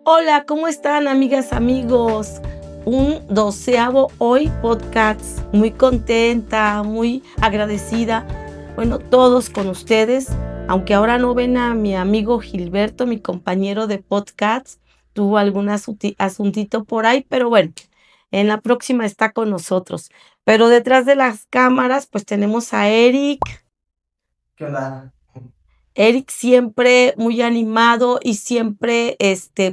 Hola, ¿cómo están, amigas, amigos? Un 12º hoy podcast. Muy contenta, muy agradecida. Bueno, todos con ustedes. Aunque ahora no ven a mi amigo Gilberto, mi compañero de podcast. Tuvo algún asuntito por ahí, pero bueno, en la próxima está con nosotros. Pero detrás de las cámaras, pues tenemos a Eric. ¿Qué onda? Eric siempre muy animado y siempre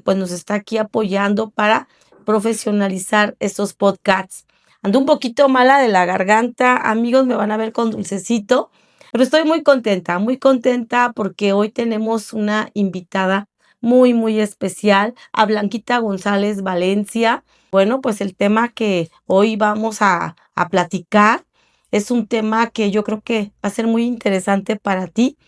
pues nos está aquí apoyando para profesionalizar estos podcasts. Ando un poquito mala de la garganta, amigos, me van a ver con dulcecito, pero estoy muy contenta porque hoy tenemos una invitada muy especial, a Blanquita González Valencia. Bueno, pues el tema que hoy vamos a platicar es un tema que yo creo que va a ser muy interesante para ti,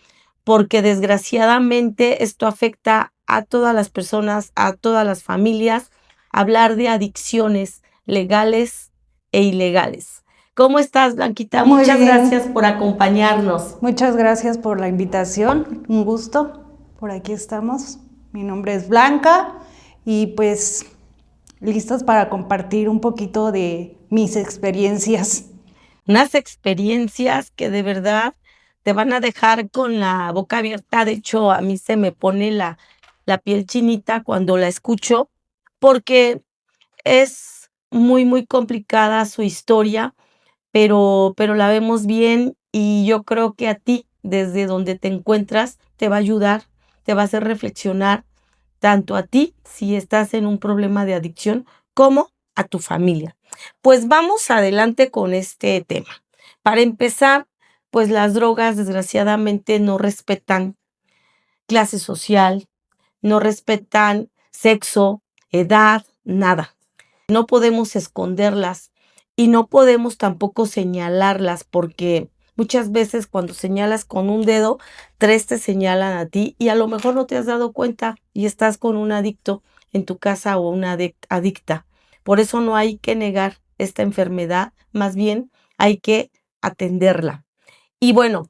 porque desgraciadamente esto afecta a todas las personas, a todas las familias, hablar de adicciones legales e ilegales. ¿Cómo estás, Blanquita? Muy Muchas bien. gracias por acompañarnos. Muchas gracias por la invitación, un gusto. Por aquí estamos. Mi nombre es Blanca y pues listos para compartir un poquito de mis experiencias. Unas experiencias que de verdad te van a dejar con la boca abierta. De hecho, a mí se me pone la piel chinita cuando la escucho, porque es muy complicada su historia, pero la vemos bien, y yo creo que a ti, desde donde te encuentras, te va a ayudar, te va a hacer reflexionar, tanto a ti, si estás en un problema de adicción, como a tu familia. Pues vamos adelante con este tema. Para empezar, pues las drogas desgraciadamente no respetan clase social, no respetan sexo, edad, nada. No podemos esconderlas y no podemos tampoco señalarlas, porque muchas veces cuando señalas con un dedo, 3 te señalan a ti y a lo mejor no te has dado cuenta y estás con un adicto en tu casa o una adicta. Por eso no hay que negar esta enfermedad, más bien hay que atenderla. Y bueno,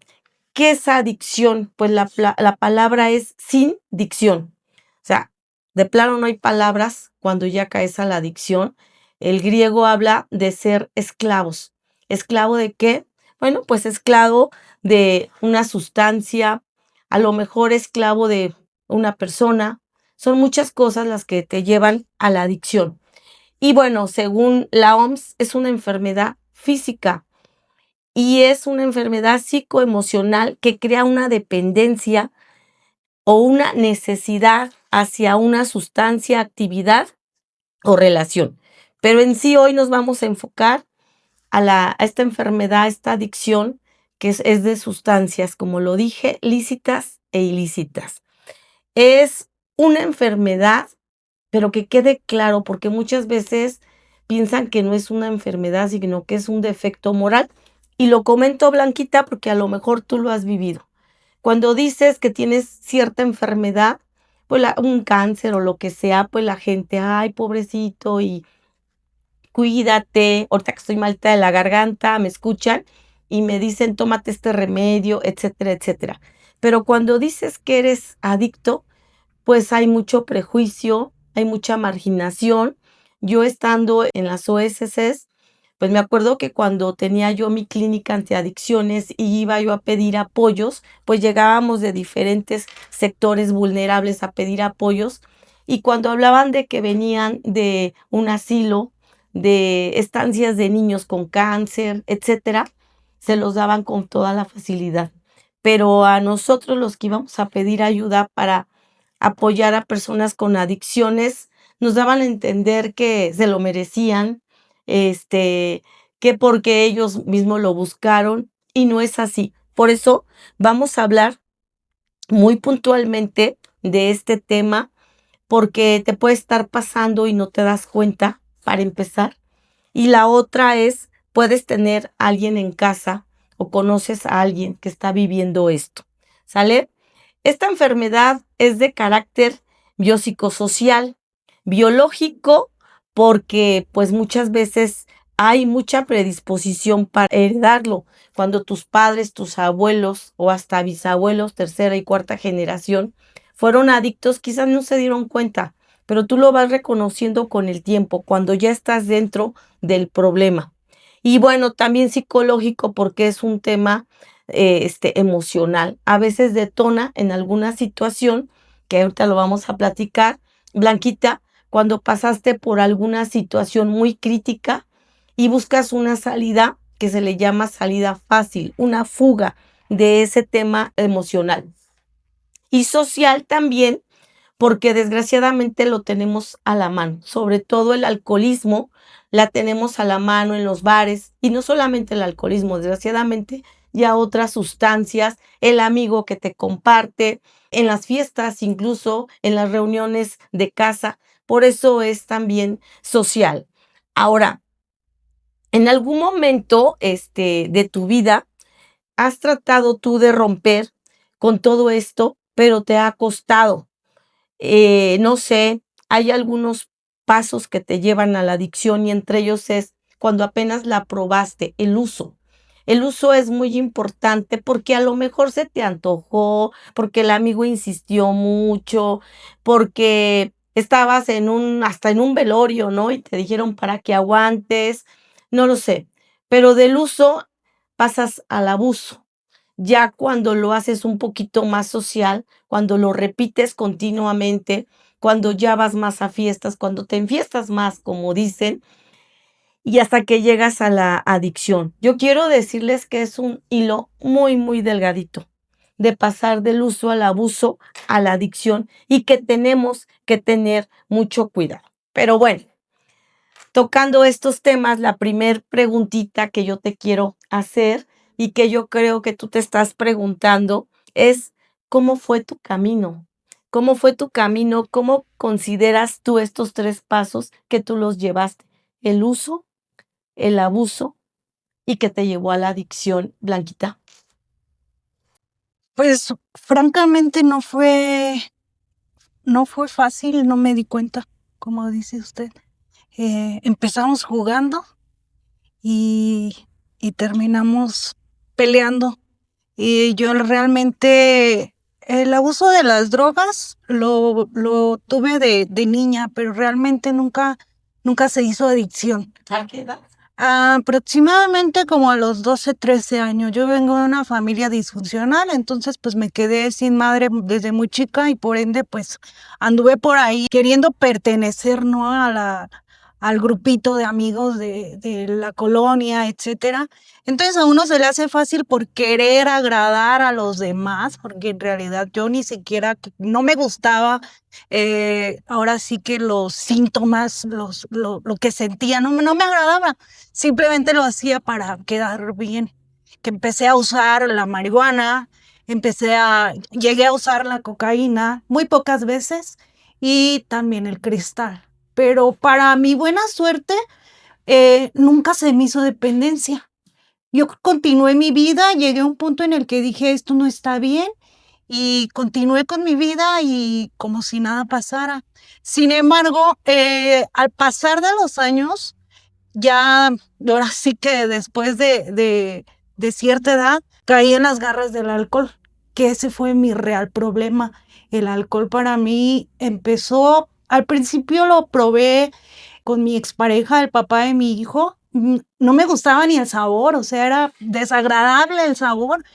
¿qué es adicción? Pues la palabra es sin dicción. O sea, de plano no hay palabras cuando ya caes a la adicción. El griego habla de ser esclavos. ¿Esclavo de qué? Bueno, pues esclavo de una sustancia, a lo mejor esclavo de una persona. Son muchas cosas las que te llevan a la adicción. Y bueno, según la OMS, es una enfermedad física y es una enfermedad psicoemocional que crea una dependencia o una necesidad hacia una sustancia, actividad o relación. Pero en sí hoy nos vamos a enfocar a esta enfermedad, a esta adicción que es de sustancias, como lo dije, lícitas e ilícitas. Es una enfermedad, pero que quede claro, porque muchas veces piensan que no es una enfermedad, sino que es un defecto moral. Y lo comento, Blanquita, porque a lo mejor tú lo has vivido. Cuando dices que tienes cierta enfermedad, pues un cáncer o lo que sea, pues la gente, ay, pobrecito, y cuídate. Ahorita que estoy malita de la garganta, me escuchan y me dicen, tómate este remedio, etcétera, etcétera. Pero cuando dices que eres adicto, pues hay mucho prejuicio, hay mucha marginación. Yo estando en las OSCs, pues me acuerdo que cuando tenía yo mi clínica antiadicciones y iba yo a pedir apoyos, pues llegábamos de diferentes sectores vulnerables a pedir apoyos, y cuando hablaban de que venían de un asilo, de estancias de niños con cáncer, etcétera, se los daban con toda la facilidad. Pero a nosotros, los que íbamos a pedir ayuda para apoyar a personas con adicciones, nos daban a entender que se lo merecían, que porque ellos mismos lo buscaron, y no es así. Por eso vamos a hablar muy puntualmente de este tema, porque te puede estar pasando y no te das cuenta, para empezar. Y la otra es, puedes tener a alguien en casa o conoces a alguien que está viviendo esto, ¿sale? Esta enfermedad es de carácter biopsicosocial, biológico, porque pues muchas veces hay mucha predisposición para heredarlo. Cuando tus padres, tus abuelos o hasta bisabuelos, tercera y cuarta generación, fueron adictos, quizás no se dieron cuenta, pero tú lo vas reconociendo con el tiempo, cuando ya estás dentro del problema. Y bueno, también psicológico, porque es un tema emocional. A veces detona en alguna situación, que ahorita lo vamos a platicar, Blanquita, cuando pasaste por alguna situación muy crítica y buscas una salida que se le llama salida fácil, una fuga de ese tema emocional. Y social también, porque desgraciadamente lo tenemos a la mano, sobre todo el alcoholismo, la tenemos a la mano en los bares, y no solamente el alcoholismo, desgraciadamente ya otras sustancias, el amigo que te comparte, en las fiestas, incluso en las reuniones de casa, por eso es también social. Ahora, en algún momento de tu vida, has tratado tú de romper con todo esto, pero te ha costado. No sé, hay algunos pasos que te llevan a la adicción y entre ellos es cuando apenas la probaste, el uso. El uso es muy importante porque a lo mejor se te antojó, porque el amigo insistió mucho, porque estabas hasta en un velorio, ¿no? Y te dijeron para que aguantes, no lo sé. Pero del uso pasas al abuso. Ya cuando lo haces un poquito más social, cuando lo repites continuamente, cuando ya vas más a fiestas, cuando te enfiestas más, como dicen, y hasta que llegas a la adicción. Yo quiero decirles que es un hilo muy, muy delgadito de pasar del uso al abuso a la adicción y que tenemos que tener mucho cuidado. Pero bueno, tocando estos temas, la primer preguntita que yo te quiero hacer y que yo creo que tú te estás preguntando es, ¿cómo fue tu camino? ¿Cómo fue tu camino? ¿Cómo consideras tú estos 3 pasos que tú los llevaste? El uso, el abuso y que te llevó a la adicción, Blanquita. Pues francamente no fue fácil, no me di cuenta, como dice usted. Empezamos jugando y, y terminamos peleando. Y yo realmente el abuso de las drogas lo tuve de niña, pero realmente nunca se hizo adicción. ¿A qué edad? Aproximadamente como a los 12, 13 años. Yo vengo de una familia disfuncional, entonces pues me quedé sin madre desde muy chica y por ende pues anduve por ahí queriendo pertenecer, ¿no? Al grupito de amigos de la colonia, etcétera. Entonces a uno se le hace fácil por querer agradar a los demás, porque en realidad yo ni siquiera, no me gustaba ahora sí que los síntomas, lo que sentía, no me agradaba. Simplemente lo hacía para quedar bien. Que empecé a usar la marihuana, llegué a usar la cocaína muy pocas veces y también el cristal. Pero para mi buena suerte, nunca se me hizo dependencia. Yo continué mi vida, llegué a un punto en el que dije, esto no está bien, y continué con mi vida y como si nada pasara. Sin embargo, al pasar de los años, ya, ahora sí que después de cierta edad, caí en las garras del alcohol, que ese fue mi real problema. El alcohol para mí empezó, al principio lo probé con mi expareja, el papá de mi hijo. No me gustaba ni el sabor, o sea, era desagradable el sabor,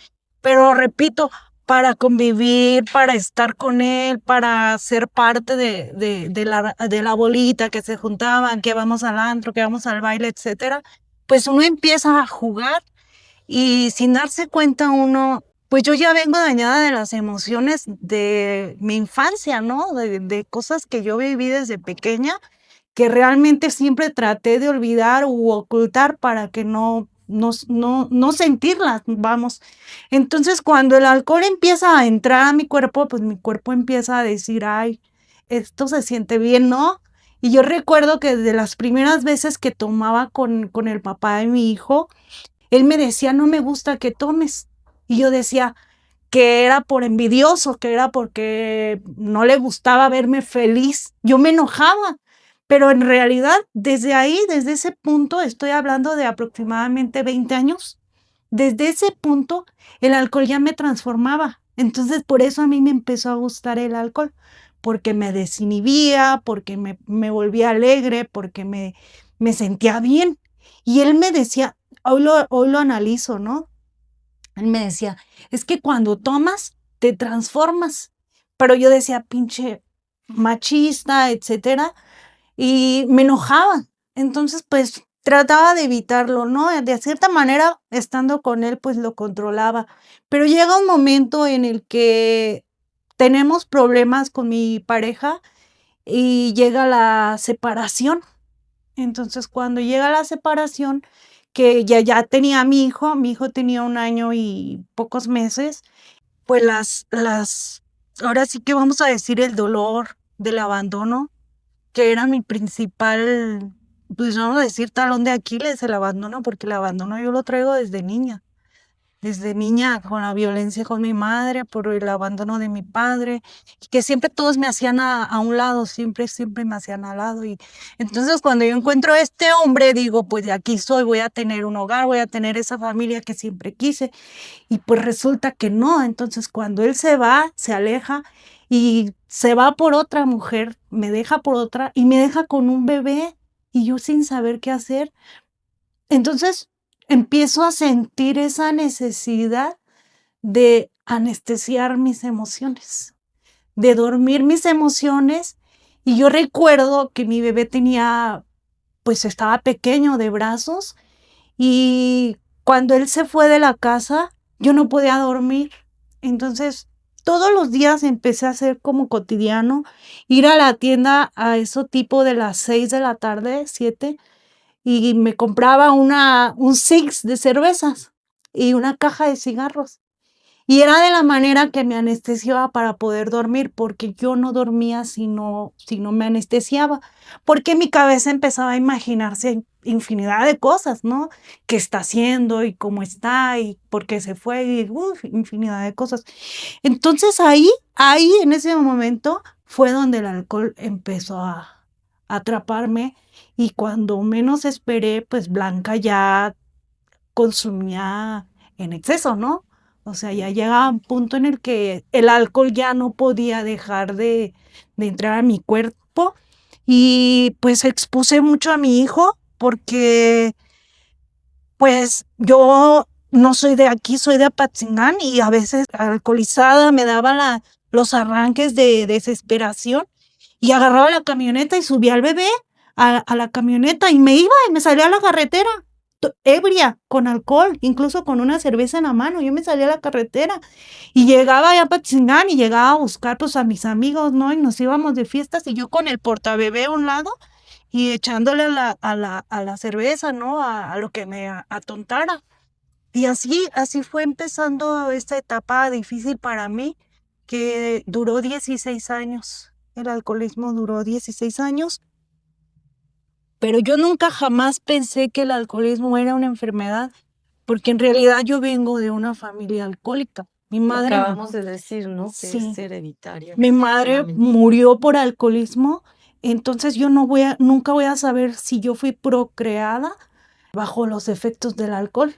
pero repito, para convivir, para estar con él, para ser parte de la bolita que se juntaban, que vamos al antro, que vamos al baile, etcétera, pues uno empieza a jugar y sin darse cuenta uno, pues yo ya vengo dañada de las emociones de mi infancia, ¿no? De cosas que yo viví desde pequeña, que realmente siempre traté de olvidar u ocultar para que no sentirlas, vamos. Entonces, cuando el alcohol empieza a entrar a mi cuerpo, pues mi cuerpo empieza a decir, ay, esto se siente bien, ¿no? Y yo recuerdo que desde las primeras veces que tomaba con el papá de mi hijo, él me decía, no me gusta que tomes. Y yo decía que era por envidioso, que era porque no le gustaba verme feliz. Yo me enojaba. Pero en realidad, desde ahí, desde ese punto, estoy hablando de aproximadamente 20 años, desde ese punto el alcohol ya me transformaba. Entonces, por eso a mí me empezó a gustar el alcohol, porque me desinhibía, porque me volvía alegre, porque me sentía bien. Y él me decía, hoy lo analizo, ¿no? Él me decía, es que cuando tomas, te transformas. Pero yo decía, pinche machista, etcétera, y me enojaba. Entonces, pues trataba de evitarlo, ¿no? De cierta manera, estando con él, pues lo controlaba. Pero llega un momento en el que tenemos problemas con mi pareja y llega la separación. Entonces, cuando llega la separación, que ya tenía a mi hijo tenía 1 año y pocos meses, pues ahora sí que vamos a decir el dolor del abandono, que era mi principal, pues vamos a decir talón de Aquiles, el abandono, porque el abandono yo lo traigo desde niña con la violencia con mi madre, por el abandono de mi padre, y que siempre todos me hacían a un lado, siempre me hacían al lado. Y entonces cuando yo encuentro a este hombre, digo, pues de aquí soy, voy a tener un hogar, voy a tener esa familia que siempre quise. Y pues resulta que no. Entonces cuando él se va, se aleja y se va por otra mujer, me deja por otra y me deja con un bebé y yo sin saber qué hacer. Entonces empiezo a sentir esa necesidad de anestesiar mis emociones, de dormir mis emociones. Y yo recuerdo que mi bebé pues estaba pequeño de brazos y cuando él se fue de la casa, yo no podía dormir. Entonces, todos los días empecé a hacer como cotidiano, ir a la tienda a eso tipo de las 6 de la tarde, 7, y me compraba un six de cervezas y una caja de cigarros. Y era de la manera que me anestesiaba para poder dormir, porque yo no dormía si no me anestesiaba, porque mi cabeza empezaba a imaginarse infinidad de cosas, ¿no? ¿Qué está haciendo y cómo está y por qué se fue? Y infinidad de cosas. Entonces ahí en ese momento fue donde el alcohol empezó a atraparme y cuando menos esperé, pues Blanca ya consumía en exceso, ¿no? O sea, ya llegaba un punto en el que el alcohol ya no podía dejar de entrar a mi cuerpo y pues expuse mucho a mi hijo porque pues yo no soy de aquí, soy de Apatzingán y a veces alcoholizada me daba los arranques de desesperación y agarraba la camioneta y subía al bebé a la camioneta y me iba y me salía a la carretera ebria, con alcohol, incluso con una cerveza en la mano. Yo me salía a la carretera y llegaba allá a Patzingán y llegaba a buscar pues a mis amigos, ¿no? Y nos íbamos de fiestas y yo con el portabebé a un lado y echándole a la cerveza, ¿no? A lo que me atontara. Y así fue empezando esta etapa difícil para mí, que duró 16 años. El alcoholismo duró 16 años. Pero yo nunca jamás pensé que el alcoholismo era una enfermedad, porque en realidad yo vengo de una familia alcohólica. Mi madre, Acabamos de decir, ¿no? Que sí, es hereditaria. mi madre murió por alcoholismo, entonces yo nunca voy a saber si yo fui procreada bajo los efectos del alcohol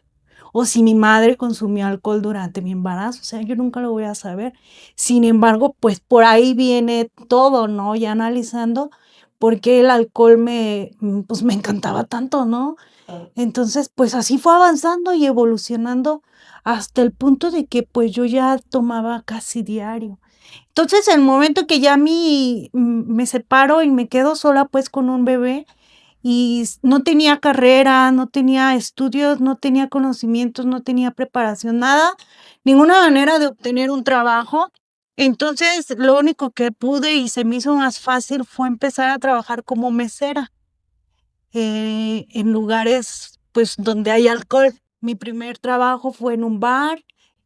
o si mi madre consumió alcohol durante mi embarazo, o sea, yo nunca lo voy a saber. Sin embargo, pues por ahí viene todo, ¿no? Ya analizando por qué el alcohol pues me encantaba tanto, ¿no? Entonces, pues así fue avanzando y evolucionando hasta el punto de que pues yo ya tomaba casi diario. Entonces, el momento que ya me separo y me quedo sola pues con un bebé y no tenía carrera, no tenía estudios, no tenía conocimientos, no tenía preparación, nada, ninguna manera de obtener un trabajo. Entonces, lo único que pude y se me hizo más fácil fue empezar a trabajar como mesera en lugares pues donde hay alcohol. Mi primer trabajo fue en un bar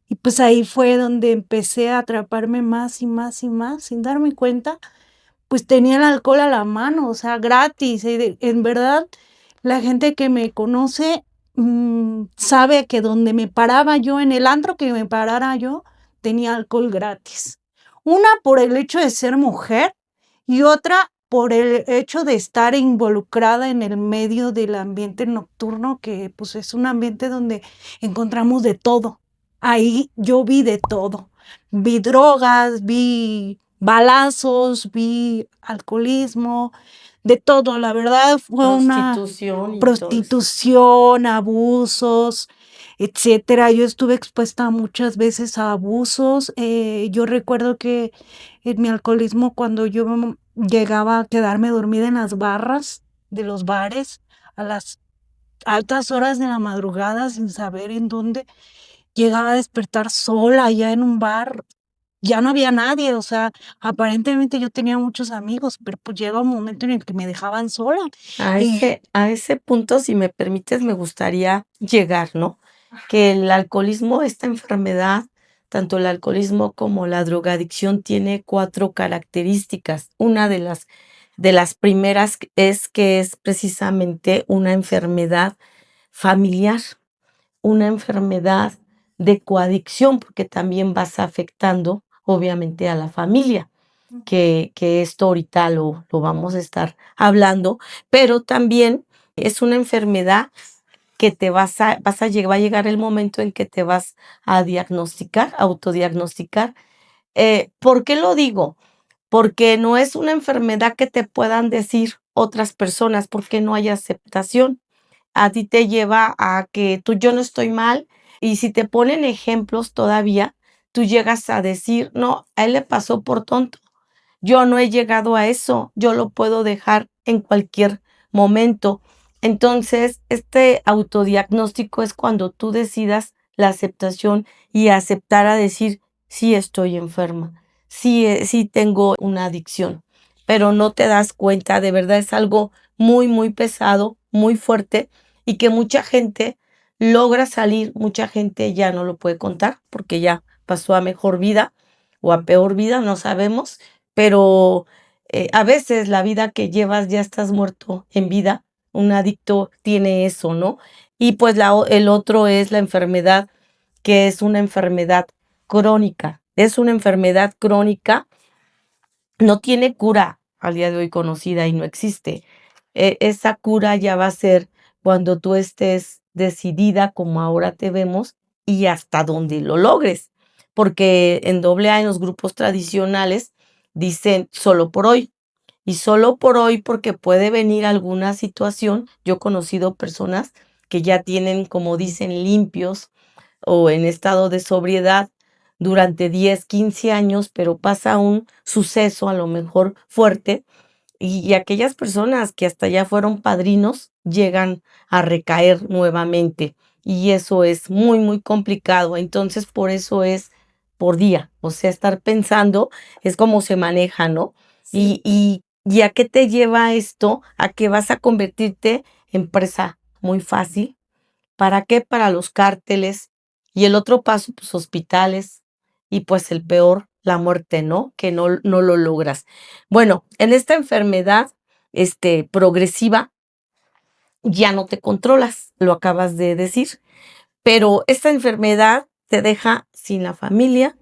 y pues ahí fue donde empecé a atraparme más y más y más sin darme cuenta. Pues tenía el alcohol a la mano, o sea, gratis. En verdad, la gente que me conoce sabe que donde me paraba yo, en el antro que me parara yo, tenía alcohol gratis. Una por el hecho de ser mujer y otra por el hecho de estar involucrada en el medio del ambiente nocturno, que pues es un ambiente donde encontramos de todo. Ahí yo vi de todo. Vi drogas, vi balazos, vi alcoholismo, de todo. La verdad fue una Prostitución y todo eso. prostitución, abusos, etcétera. Yo estuve expuesta muchas veces a abusos. Yo recuerdo que en mi alcoholismo, cuando yo llegaba a quedarme dormida en las barras de los bares a las altas horas de la madrugada sin saber en dónde, llegaba a despertar sola allá en un bar. Ya no había nadie, o sea, aparentemente yo tenía muchos amigos, pero pues llega un momento en el que me dejaban sola. A ese punto, si me permites, me gustaría llegar, ¿no? Que el alcoholismo, esta enfermedad, tanto el alcoholismo como la drogadicción, tiene 4 características. Una de las primeras es que es precisamente una enfermedad familiar, una enfermedad de coadicción, porque también vas afectando, obviamente, a la familia, que esto ahorita lo vamos a estar hablando, pero también es una enfermedad que te va a llegar el momento en que te vas a diagnosticar, autodiagnosticar. ¿Por qué lo digo? Porque no es una enfermedad que te puedan decir otras personas, porque no hay aceptación. A ti te lleva a que yo no estoy mal, y si te ponen ejemplos todavía, tú llegas a decir: "No, a él le pasó por tonto. Yo no he llegado a eso, yo lo puedo dejar en cualquier momento". Entonces, este autodiagnóstico es cuando tú decidas la aceptación y aceptar a decir: "Sí estoy enferma, sí tengo una adicción", pero no te das cuenta, de verdad es algo muy, muy pesado, muy fuerte, y que mucha gente logra salir, mucha gente ya no lo puede contar, porque ya pasó a mejor vida o a peor vida, no sabemos, pero, a veces la vida que llevas ya estás muerto en vida. Un adicto tiene eso, ¿no? Y pues el otro es la enfermedad, que es una enfermedad crónica. Es una enfermedad crónica, no tiene cura al día de hoy conocida y no existe. Esa cura ya va a ser cuando tú estés decidida, como ahora te vemos, y hasta donde lo logres. Porque en AA, en los grupos tradicionales, dicen solo por hoy. Y solo por hoy, porque puede venir alguna situación. Yo he conocido personas que ya tienen, como dicen, limpios o en estado de sobriedad durante 10, 15 años, pero pasa un suceso a lo mejor fuerte, y aquellas personas que hasta ya fueron padrinos llegan a recaer nuevamente, y eso es muy, muy complicado. Entonces, por eso es por día, o sea, estar pensando es cómo se maneja, ¿no? ¿Y a qué te lleva esto? A que vas a convertirte en presa muy fácil. ¿Para qué? Para los cárteles. Y el otro paso, pues, hospitales, y, pues, el peor, la muerte, ¿no? Que no lo logras. Bueno, en esta enfermedad, progresiva, ya no te controlas, lo acabas de decir, pero esta enfermedad te deja sin la familia,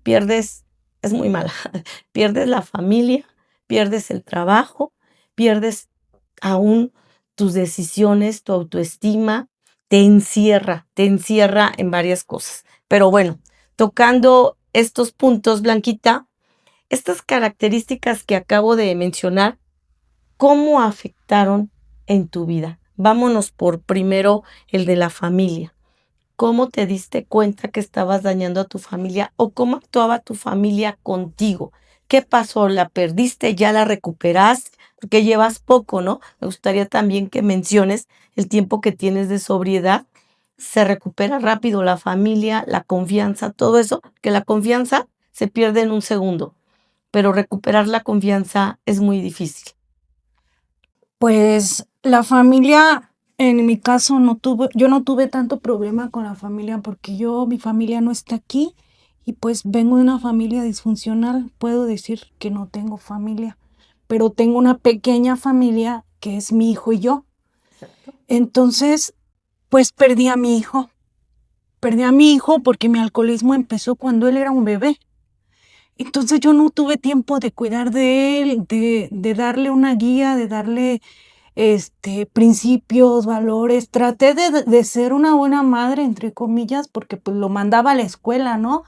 es muy mala, pierdes la familia, pierdes el trabajo, pierdes aún tus decisiones, tu autoestima, te encierra en varias cosas. Pero bueno, tocando estos puntos, Blanquita, estas características que acabo de mencionar, ¿cómo afectaron en tu vida? Vámonos por primero el de la familia. ¿Cómo te diste cuenta que estabas dañando a tu familia o cómo actuaba tu familia contigo? ¿Qué pasó? ¿La perdiste? ¿Ya la recuperaste? Porque llevas poco, ¿no? Me gustaría también que menciones el tiempo que tienes de sobriedad. Se recupera rápido la familia, la confianza, todo eso, que la confianza se pierde en un segundo, pero recuperar la confianza es muy difícil. Pues la familia, en mi caso, yo no tuve tanto problema con la familia porque mi familia no está aquí y pues vengo de una familia disfuncional. Puedo decir que no tengo familia, pero tengo una pequeña familia que es mi hijo y yo. Entonces, pues perdí a mi hijo. Perdí a mi hijo porque mi alcoholismo empezó cuando él era un bebé. Entonces yo no tuve tiempo de cuidar de él, de darle una guía, de darle principios, valores. Traté de ser una buena madre, entre comillas, porque pues lo mandaba a la escuela, ¿no?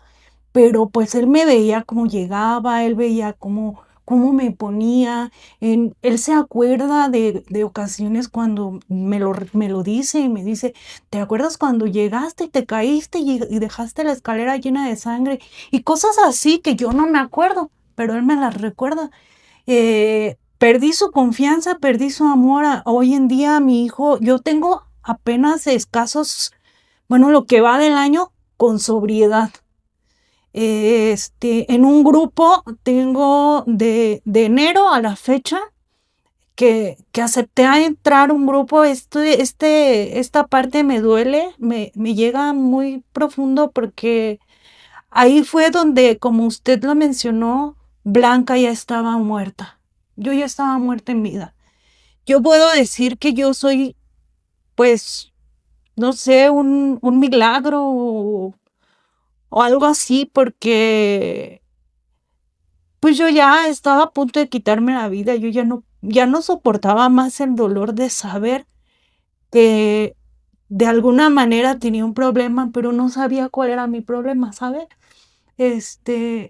Pero pues él me veía cómo llegaba, él veía cómo me ponía. Él se acuerda de ocasiones cuando me lo dice y me dice, ¿te acuerdas cuando llegaste y te caíste y dejaste la escalera llena de sangre? Y cosas así que yo no me acuerdo, pero él me las recuerda. Perdí su confianza, perdí su amor. Hoy en día mi hijo, yo tengo apenas escasos, bueno, lo que va del año con sobriedad. En un grupo tengo de enero a la fecha que acepté a entrar un grupo. Esta parte me duele, me llega muy profundo porque ahí fue donde, como usted lo mencionó, Blanca ya estaba muerta. Yo ya estaba muerta en vida. Yo puedo decir que yo soy, pues, no sé, un milagro o algo así, porque pues yo ya estaba a punto de quitarme la vida. Yo ya no soportaba más el dolor de saber que de alguna manera tenía un problema, pero no sabía cuál era mi problema, ¿sabes?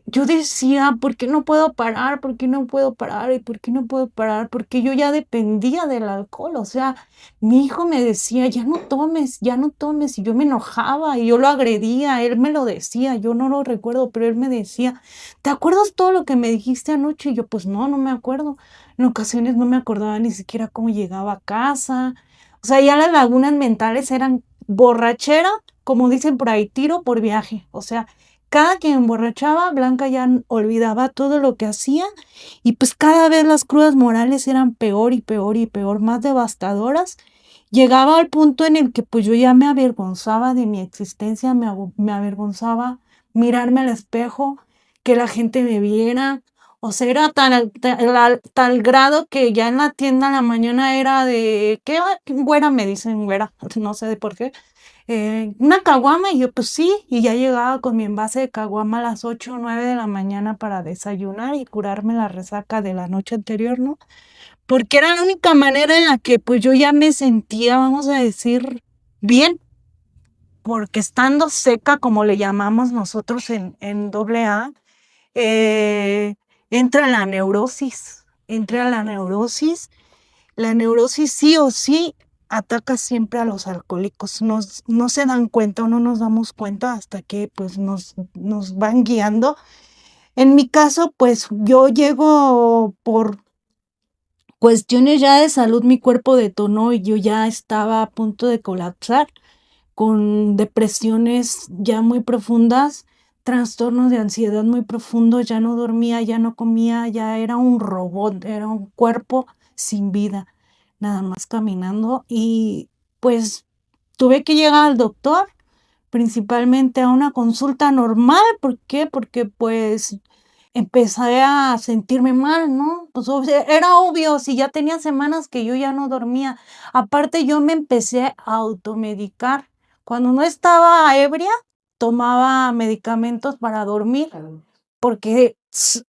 Yo decía, ¿por qué no puedo parar? ¿Por qué no puedo parar? ¿Y por qué no puedo parar? Porque yo ya dependía del alcohol. O sea, mi hijo me decía, ya no tomes, ya no tomes. Y yo me enojaba y yo lo agredía. Él me lo decía, yo no lo recuerdo, pero él me decía, ¿te acuerdas todo lo que me dijiste anoche? Y yo, pues no me acuerdo. En ocasiones no me acordaba ni siquiera cómo llegaba a casa. O sea, ya las lagunas mentales eran borrachera, como dicen por ahí, tiro por viaje. O sea, cada que emborrachaba, Blanca ya olvidaba todo lo que hacía y pues cada vez las crudas morales eran peor y peor y peor, más devastadoras. Llegaba al punto en el que pues yo ya me avergonzaba de mi existencia, me avergonzaba mirarme al espejo, que la gente me viera. O sea, era tal grado que ya en la tienda en la mañana era de, ¿qué? Güera, me dicen güera, no sé de por qué. Una caguama, y yo pues sí, y ya llegaba con mi envase de caguama a las 8 o 9 de la mañana para desayunar y curarme la resaca de la noche anterior, ¿no? Porque era la única manera en la que pues yo ya me sentía, vamos a decir, bien, porque estando seca, como le llamamos nosotros en AA, eh, entra la neurosis, la neurosis sí o sí ataca siempre a los alcohólicos. No se dan cuenta o no nos damos cuenta hasta que pues nos van guiando. En mi caso, pues yo llego por cuestiones ya de salud, mi cuerpo detonó y yo ya estaba a punto de colapsar con depresiones ya muy profundas, trastornos de ansiedad muy profundos, ya no dormía, ya no comía, ya era un robot, era un cuerpo sin vida, nada más caminando. Y pues tuve que llegar al doctor, principalmente a una consulta normal. ¿Por qué? Porque pues empecé a sentirme mal, ¿no? Pues era obvio, si ya tenía semanas que yo ya no dormía. Aparte, yo me empecé a automedicar. Cuando no estaba ebria, tomaba medicamentos para dormir, porque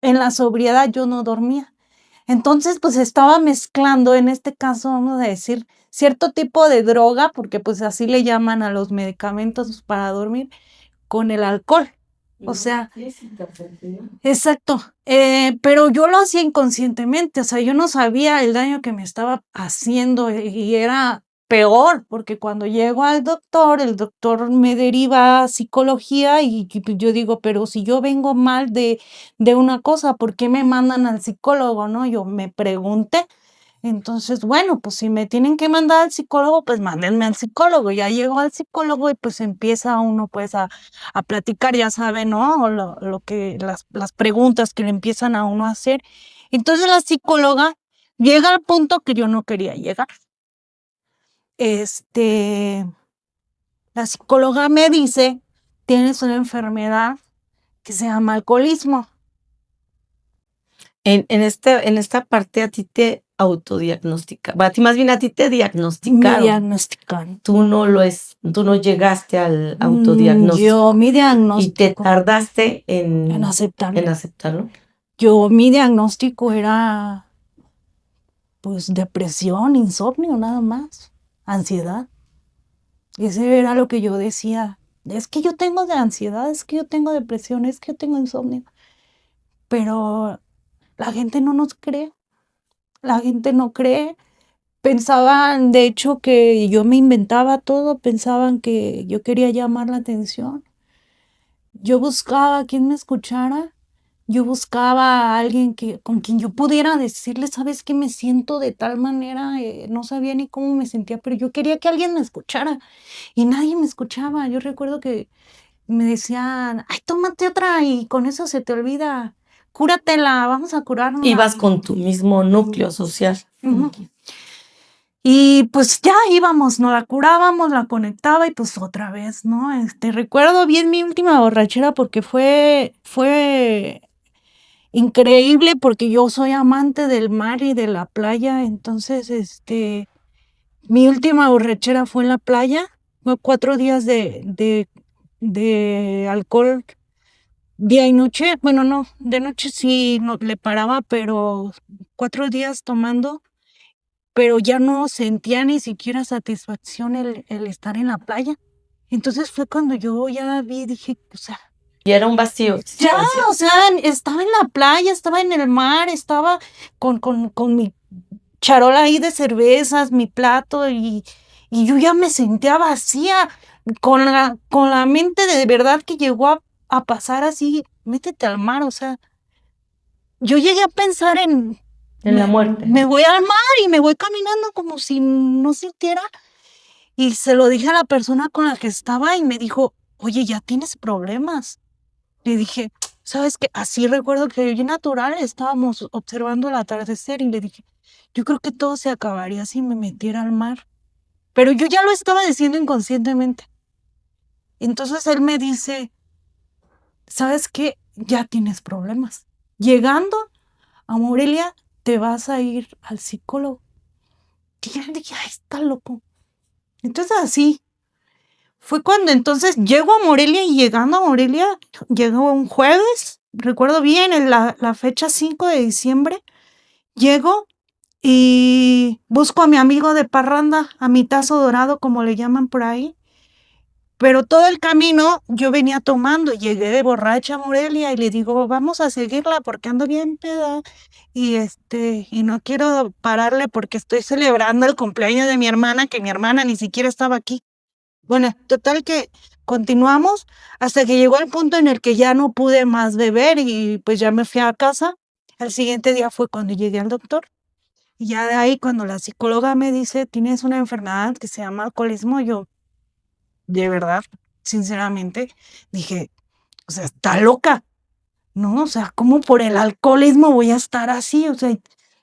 en la sobriedad yo no dormía. Entonces, pues estaba mezclando, en este caso, vamos a decir, cierto tipo de droga, porque pues así le llaman a los medicamentos para dormir, con el alcohol. O sea, exacto, pero yo lo hacía inconscientemente. O sea, yo no sabía el daño que me estaba haciendo y era peor, porque cuando llego al doctor, el doctor me deriva a psicología y pues yo digo, pero si yo vengo mal de una cosa, ¿por qué me mandan al psicólogo, no? Yo me pregunté. Entonces, bueno, pues si me tienen que mandar al psicólogo, pues mándenme al psicólogo. Ya llego al psicólogo y pues empieza uno pues a platicar, ya sabe, ¿no? Lo que, las preguntas que le empiezan a uno a hacer. Entonces la psicóloga llega al punto que yo no quería llegar. La psicóloga me dice, tienes una enfermedad que se llama alcoholismo. En esta parte a ti autodiagnosticaron. A ti más bien a ti te Me diagnosticaron. diagnosticaron. Tú no llegaste al autodiagnóstico. Yo mi Y te diagnóstico tardaste en en aceptarlo. aceptarlo. Mi diagnóstico era pues depresión, insomnio, nada más, ansiedad. Ese era lo que yo decía. Es que yo tengo de ansiedad, es que yo tengo depresión, es que yo tengo insomnio. Pero la gente no nos cree, la gente no cree. Pensaban, de hecho, que yo me inventaba todo, pensaban que yo quería llamar la atención. Yo buscaba a quien me escuchara, yo buscaba a alguien con quien yo pudiera decirle, ¿sabes qué? Me siento de tal manera, no sabía ni cómo me sentía, pero yo quería que alguien me escuchara y nadie me escuchaba. Yo recuerdo que me decían, ay, tómate otra y con eso se te olvida, cúratela, vamos a curarnos. Ibas con tu mismo núcleo social. Ujú. Y pues ya íbamos, nos la curábamos, la conectaba y pues otra vez, ¿no? Recuerdo bien mi última borrachera porque fue increíble porque yo soy amante del mar y de la playa, entonces, mi última borrachera fue en la playa, fue 4 días de alcohol día y noche, bueno, no, de noche sí no, le paraba, pero 4 días tomando, pero ya no sentía ni siquiera satisfacción el estar en la playa. Entonces fue cuando yo ya dije, o sea, Y era un vacío. ya, o sea, estaba en la playa, estaba en el mar, estaba con mi charola ahí de cervezas, mi plato, y yo ya me sentía vacía, con la mente de verdad que llegó a pasar así, métete al mar, o sea, yo llegué a pensar en la muerte. Me voy al mar y me voy caminando como si no sintiera, y se lo dije a la persona con la que estaba y me dijo, oye, ya tienes problemas. Le dije, ¿sabes qué? Así recuerdo que bien natural estábamos observando el atardecer y le dije, yo creo que todo se acabaría si me metiera al mar. Pero yo ya lo estaba diciendo inconscientemente. Entonces él me dice, ¿sabes qué? Ya tienes problemas. Llegando a Morelia, te vas a ir al psicólogo. Y yo dije, ay, está loco. Entonces así. Fue cuando entonces llego a Morelia y llegando a Morelia, llegó un jueves, recuerdo bien, en la fecha 5 de diciembre, llego y busco a mi amigo de parranda, a mi tazo dorado, como le llaman por ahí, pero todo el camino yo venía tomando, llegué de borracha a Morelia y le digo, vamos a seguirla porque ando bien peda y y no quiero pararle porque estoy celebrando el cumpleaños de mi hermana, que mi hermana ni siquiera estaba aquí. Bueno, total que continuamos hasta que llegó el punto en el que ya no pude más beber y pues ya me fui a casa. Al siguiente día fue cuando llegué al doctor. Y ya de ahí cuando la psicóloga me dice, tienes una enfermedad que se llama alcoholismo, yo de verdad, sinceramente, dije, o sea, está loca, ¿no? O sea, ¿cómo por el alcoholismo voy a estar así? O sea,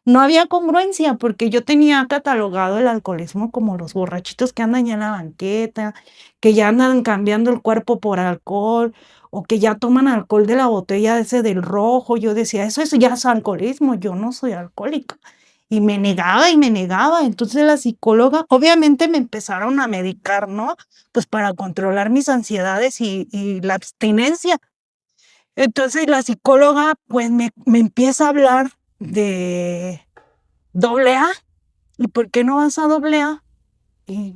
no había congruencia porque yo tenía catalogado el alcoholismo como los borrachitos que andan ya en la banqueta, que ya andan cambiando el cuerpo por alcohol o que ya toman alcohol de la botella ese del rojo. Yo decía, eso ya es alcoholismo, yo no soy alcohólica. Y me negaba y me negaba. Entonces la psicóloga, obviamente me empezaron a medicar, ¿no? Pues para controlar mis ansiedades y la abstinencia. Entonces la psicóloga pues me empieza a hablar de AA. ¿Y por qué no vas a AA? Y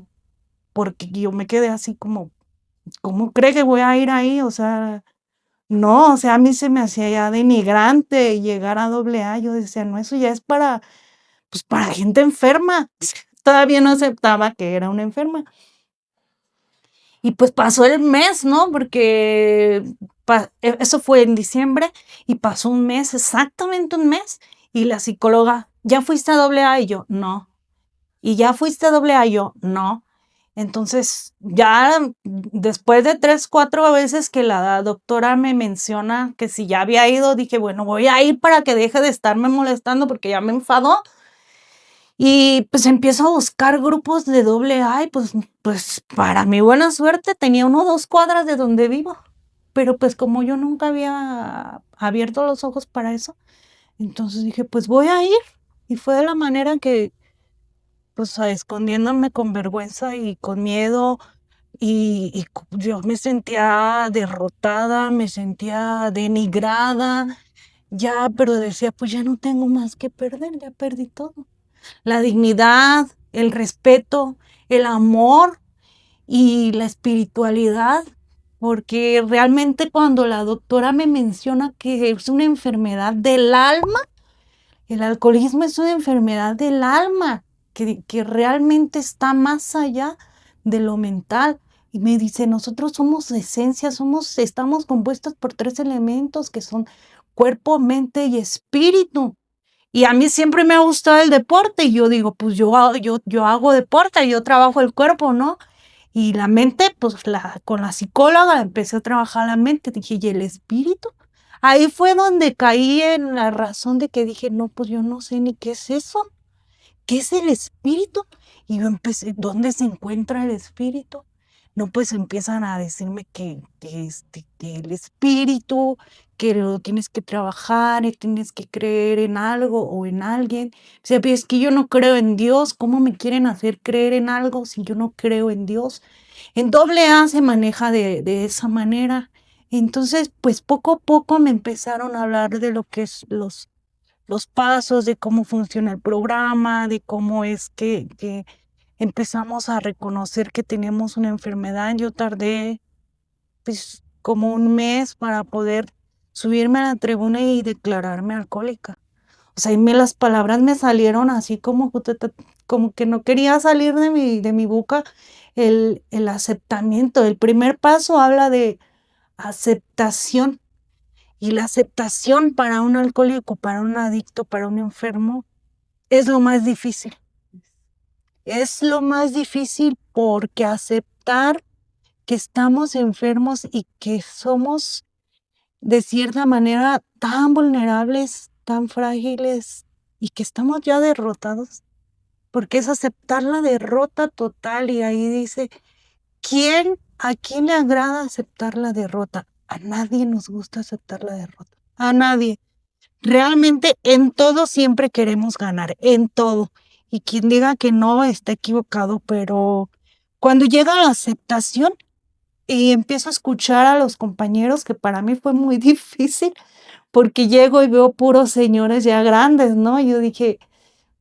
porque yo me quedé así como, ¿cómo cree que voy a ir ahí? O sea, no, o sea, a mí se me hacía ya denigrante llegar a AA. Yo decía, no, eso ya es pues para gente enferma. Todavía no aceptaba que era una enferma. Y pues pasó el mes, ¿no? Porque eso fue en diciembre y pasó un mes, exactamente un mes. Y la psicóloga, ¿ya fuiste a AA? Y yo, no. ¿Y ya fuiste a AA? Y yo, no. Entonces, ya después de 3, 4 veces que la doctora me menciona que si ya había ido, dije, bueno, voy a ir para que deje de estarme molestando porque ya me enfadó. Y pues empiezo a buscar grupos de AA y pues para mi buena suerte tenía 1 o 2 cuadras de donde vivo. Pero pues como yo nunca había abierto los ojos para eso, entonces dije, pues voy a ir. Y fue de la manera que, pues, escondiéndome con vergüenza y con miedo, yo me sentía derrotada, me sentía denigrada, ya, pero decía, pues ya no tengo más que perder, ya perdí todo. La dignidad, el respeto, el amor y la espiritualidad, porque realmente cuando la doctora me menciona que es una enfermedad del alma, el alcoholismo es una enfermedad del alma, que realmente está más allá de lo mental. Y me dice, nosotros somos esencia, estamos compuestos por 3 elementos que son cuerpo, mente y espíritu. Y a mí siempre me ha gustado el deporte y yo digo, pues yo hago deporte, yo trabajo el cuerpo, ¿no? Y la mente, pues con la psicóloga empecé a trabajar la mente, dije, ¿y el espíritu? Ahí fue donde caí en la razón de que dije, no, pues yo no sé ni qué es eso, ¿qué es el espíritu? Y yo empecé, ¿dónde se encuentra el espíritu? No, pues empiezan a decirme que el espíritu, que lo tienes que trabajar y tienes que creer en algo o en alguien. O sea, pero es que yo no creo en Dios, ¿cómo me quieren hacer creer en algo si yo no creo en Dios? En AA se maneja de esa manera. Entonces, pues poco a poco me empezaron a hablar de lo que es los pasos, de cómo funciona el programa, de cómo es que empezamos a reconocer que tenemos una enfermedad. Yo tardé pues como un mes para poder subirme a la tribuna y declararme alcohólica. O sea, las palabras me salieron así como que no quería salir de mi boca el aceptamiento. El primer paso habla de aceptación. Y la aceptación para un alcohólico, para un adicto, para un enfermo, es lo más difícil. Es lo más difícil porque aceptar que estamos enfermos y que somos de cierta manera tan vulnerables, tan frágiles y que estamos ya derrotados, porque es aceptar la derrota total y ahí dice, ¿a quién le agrada aceptar la derrota? A nadie nos gusta aceptar la derrota, a nadie. Realmente en todo siempre queremos ganar, en todo. Y quien diga que no está equivocado, pero cuando llega la aceptación y empiezo a escuchar a los compañeros, que para mí fue muy difícil, porque llego y veo puros señores ya grandes, ¿no? Yo dije,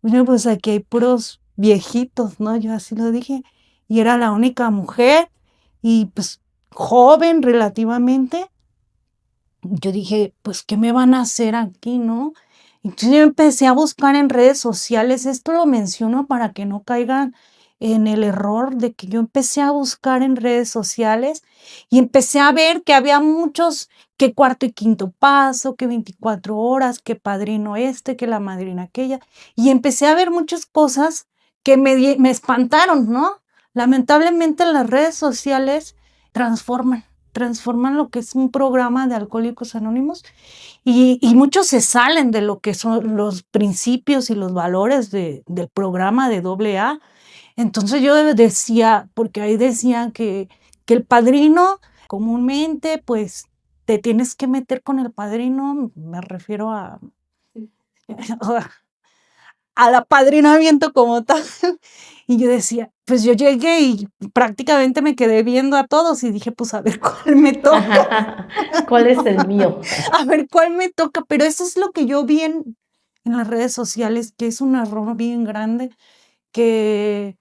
bueno, pues aquí hay puros viejitos, ¿no? Yo así lo dije. Y era la única mujer y pues joven relativamente. Yo dije, pues, ¿qué me van a hacer aquí, no? Entonces yo empecé a buscar en redes sociales, esto lo menciono para que no caigan en el error de que yo empecé a buscar en redes sociales y empecé a ver que había muchos, que cuarto y quinto paso, que 24 horas, que padrino que la madrina aquella, y empecé a ver muchas cosas que me espantaron, ¿no? Lamentablemente las redes sociales transforman lo que es un programa de Alcohólicos Anónimos y muchos se salen de lo que son los principios y los valores del programa de AA. Entonces yo decía, porque ahí decían que el padrino comúnmente pues te tienes que meter con el padrino, me refiero al apadrinamiento como tal. Y yo decía, pues yo llegué y prácticamente me quedé viendo a todos y dije, pues a ver cuál me toca. ¿Cuál es el mío? A ver cuál me toca, pero eso es lo que yo vi en las redes sociales, que es un error bien grande, que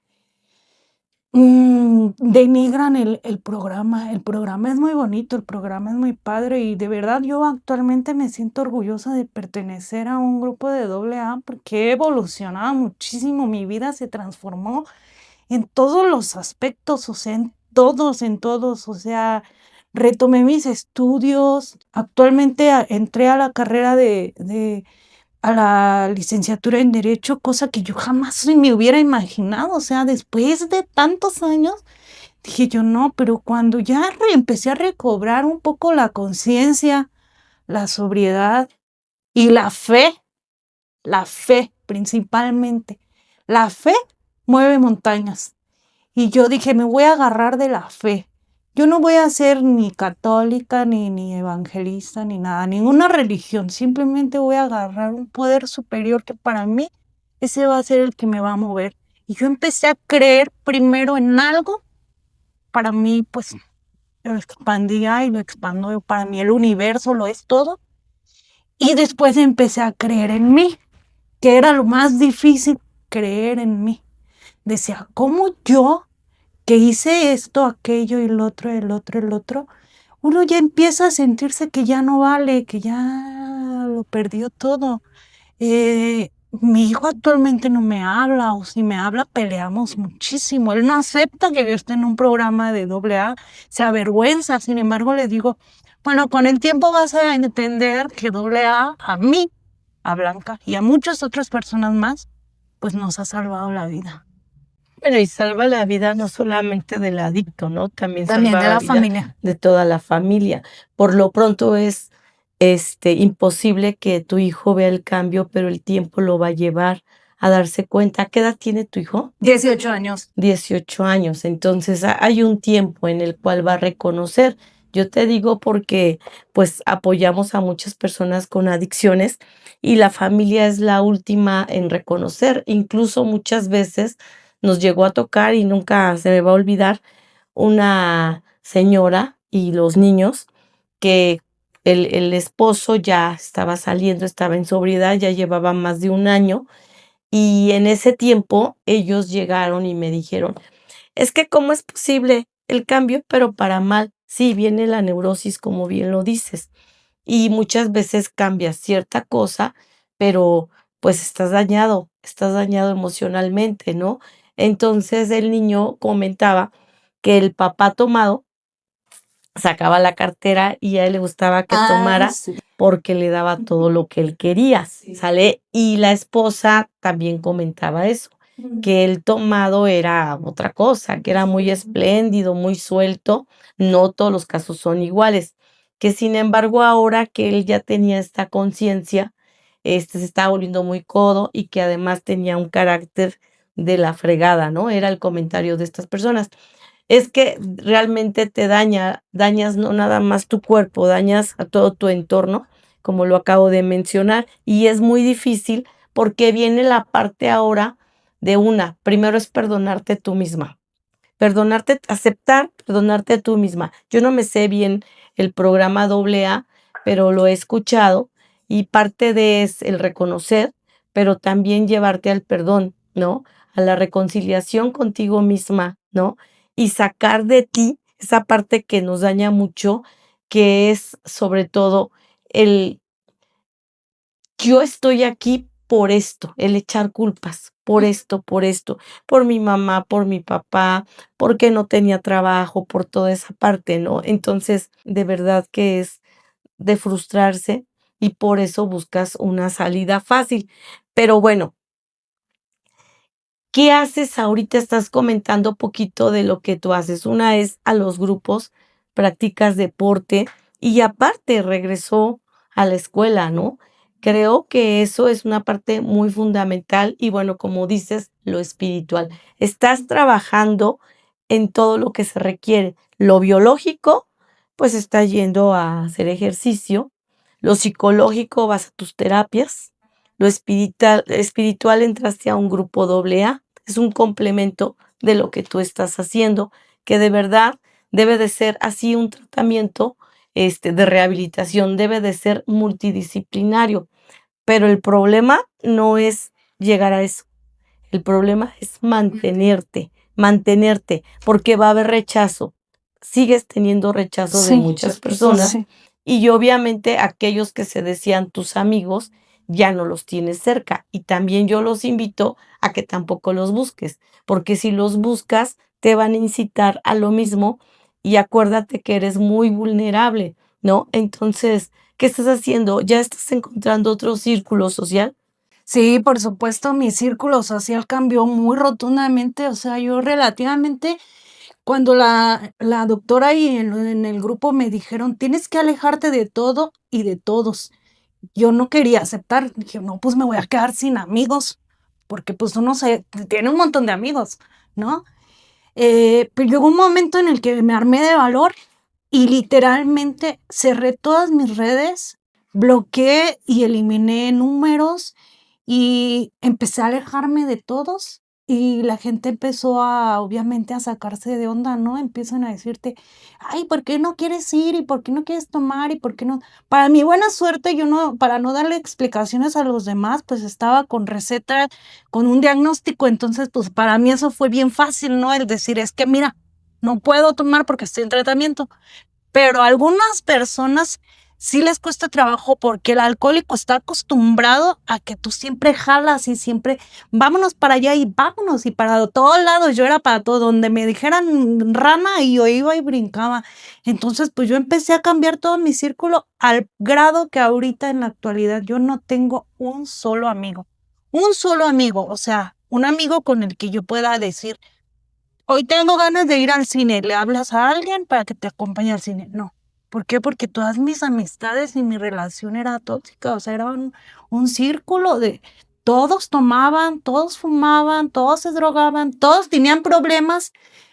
denigran el programa. El programa es muy bonito, el programa es muy padre y de verdad yo actualmente me siento orgullosa de pertenecer a un grupo de AA porque he evolucionado muchísimo, mi vida se transformó en todos los aspectos, o sea, en todos, o sea, retomé mis estudios, actualmente entré a la carrera a la licenciatura en Derecho, cosa que yo jamás me hubiera imaginado, o sea, después de tantos años, dije yo no, pero cuando ya empecé a recobrar un poco la conciencia, la sobriedad y la fe principalmente, la fe mueve montañas. Y yo dije, me voy a agarrar de la fe. Yo no voy a ser ni católica, ni evangelista, ni nada, ninguna religión. Simplemente voy a agarrar un poder superior que para mí ese va a ser el que me va a mover. Y yo empecé a creer primero en algo, para mí pues lo expandía y lo expando, para mí el universo lo es todo. Y después empecé a creer en mí, que era lo más difícil, creer en mí. Decía, ¿cómo yo, que hice esto, aquello y el otro, uno ya empieza a sentirse que ya no vale, que ya lo perdió todo? Mi hijo actualmente no me habla, o si me habla peleamos muchísimo. Él no acepta que yo esté en un programa de AA, se avergüenza. Sin embargo, le digo, bueno, con el tiempo vas a entender que AA a mí, a Blanca y a muchas otras personas más, pues nos ha salvado la vida. Bueno, y salva la vida no solamente del adicto, ¿no? También También salva de la vida familia. de toda la familia. Por lo pronto es imposible que tu hijo vea el cambio, pero el tiempo lo va a llevar a darse cuenta. ¿Qué edad tiene tu hijo? 18 años. 18 años. Entonces hay un tiempo en el cual va a reconocer. Yo te digo porque pues apoyamos a muchas personas con adicciones y la familia es la última en reconocer. Incluso muchas veces nos llegó a tocar y nunca se me va a olvidar una señora y los niños que el esposo ya estaba saliendo, estaba en sobriedad, ya llevaba más de un año y en ese tiempo ellos llegaron y me dijeron, es que cómo es posible el cambio, pero para mal. Sí, viene la neurosis, como bien lo dices, y muchas veces cambias cierta cosa, pero pues estás dañado emocionalmente, ¿no? Entonces el niño comentaba que el papá tomado sacaba la cartera y a él le gustaba que tomara Sí. porque le daba todo lo que él quería, Sí. ¿sale? Y la esposa también comentaba eso, que el tomado era otra cosa, que era muy espléndido, muy suelto, no todos los casos son iguales, que sin embargo ahora que él ya tenía esta conciencia, se estaba volviendo muy codo y que además tenía un carácter de la fregada, ¿no? Era el comentario de estas personas. Es que realmente te dañas no nada más tu cuerpo, dañas a todo tu entorno, como lo acabo de mencionar, y es muy difícil porque viene la parte ahora de primero es perdonarte tú misma, perdonarte, aceptar, perdonarte tú misma. Yo no me sé bien el programa AA, pero lo he escuchado y parte de es el reconocer, pero también llevarte al perdón, ¿no? A la reconciliación contigo misma, ¿no? Y sacar de ti esa parte que nos daña mucho, que es sobre todo el yo estoy aquí por esto, el echar culpas, por esto, por mi mamá, por mi papá, porque no tenía trabajo, por toda esa parte, ¿no? Entonces, de verdad que es de frustrarse y por eso buscas una salida fácil. Pero bueno, ¿qué haces ahorita? Estás comentando poquito de lo que tú haces. Una es a los grupos, practicas deporte y aparte regresó a la escuela, ¿no? Creo que eso es una parte muy fundamental y bueno, como dices, lo espiritual. Estás trabajando en todo lo que se requiere. Lo biológico, pues está yendo a hacer ejercicio. Lo psicológico, vas a tus terapias. Lo espiritual entraste a un grupo AA, es un complemento de lo que tú estás haciendo, que de verdad debe de ser así un tratamiento de rehabilitación, debe de ser multidisciplinario, pero el problema no es llegar a eso, el problema es mantenerte, porque va a haber rechazo, sigues teniendo rechazo de muchas personas Sí. y obviamente aquellos que se decían tus amigos ya no los tienes cerca y también yo los invito a que tampoco los busques, porque si los buscas te van a incitar a lo mismo y acuérdate que eres muy vulnerable, ¿no? Entonces, ¿qué estás haciendo? ¿Ya estás encontrando otro círculo social? Sí, por supuesto, mi círculo social cambió muy rotundamente. O sea, yo relativamente, cuando la doctora y en el grupo me dijeron, tienes que alejarte de todo y de todos. Yo no quería aceptar. Dije, no, pues me voy a quedar sin amigos, porque pues uno tiene un montón de amigos, ¿no? Pero llegó un momento en el que me armé de valor y literalmente cerré todas mis redes, bloqueé y eliminé números y empecé a alejarme de todos y la gente empezó obviamente, a sacarse de onda, ¿no? Empiezan a decirte: "Ay, ¿por qué no quieres ir? ¿Y por qué no quieres tomar? ¿Y por qué no?". Para mi buena suerte, yo no para no darle explicaciones a los demás, pues, estaba con receta, con un diagnóstico, entonces, pues, para mí eso fue bien fácil, ¿no? El decir: "Es que mira, no puedo tomar porque estoy en tratamiento". Pero a algunas personas sí les cuesta trabajo porque el alcohólico está acostumbrado a que tú siempre jalas y siempre vámonos para allá y vámonos y para todos lados. Yo era para todo, donde me dijeran rana y yo iba y brincaba. Entonces, pues yo empecé a cambiar todo mi círculo al grado que ahorita en la actualidad yo no tengo un solo amigo, o sea, un amigo con el que yo pueda decir, hoy tengo ganas de ir al cine, ¿le hablas a alguien para que te acompañe al cine? No. ¿Por qué? Porque todas mis amistades y mi relación era tóxica, o sea, era un círculo de todos tomaban, todos fumaban, todos se drogaban, todos tenían problemas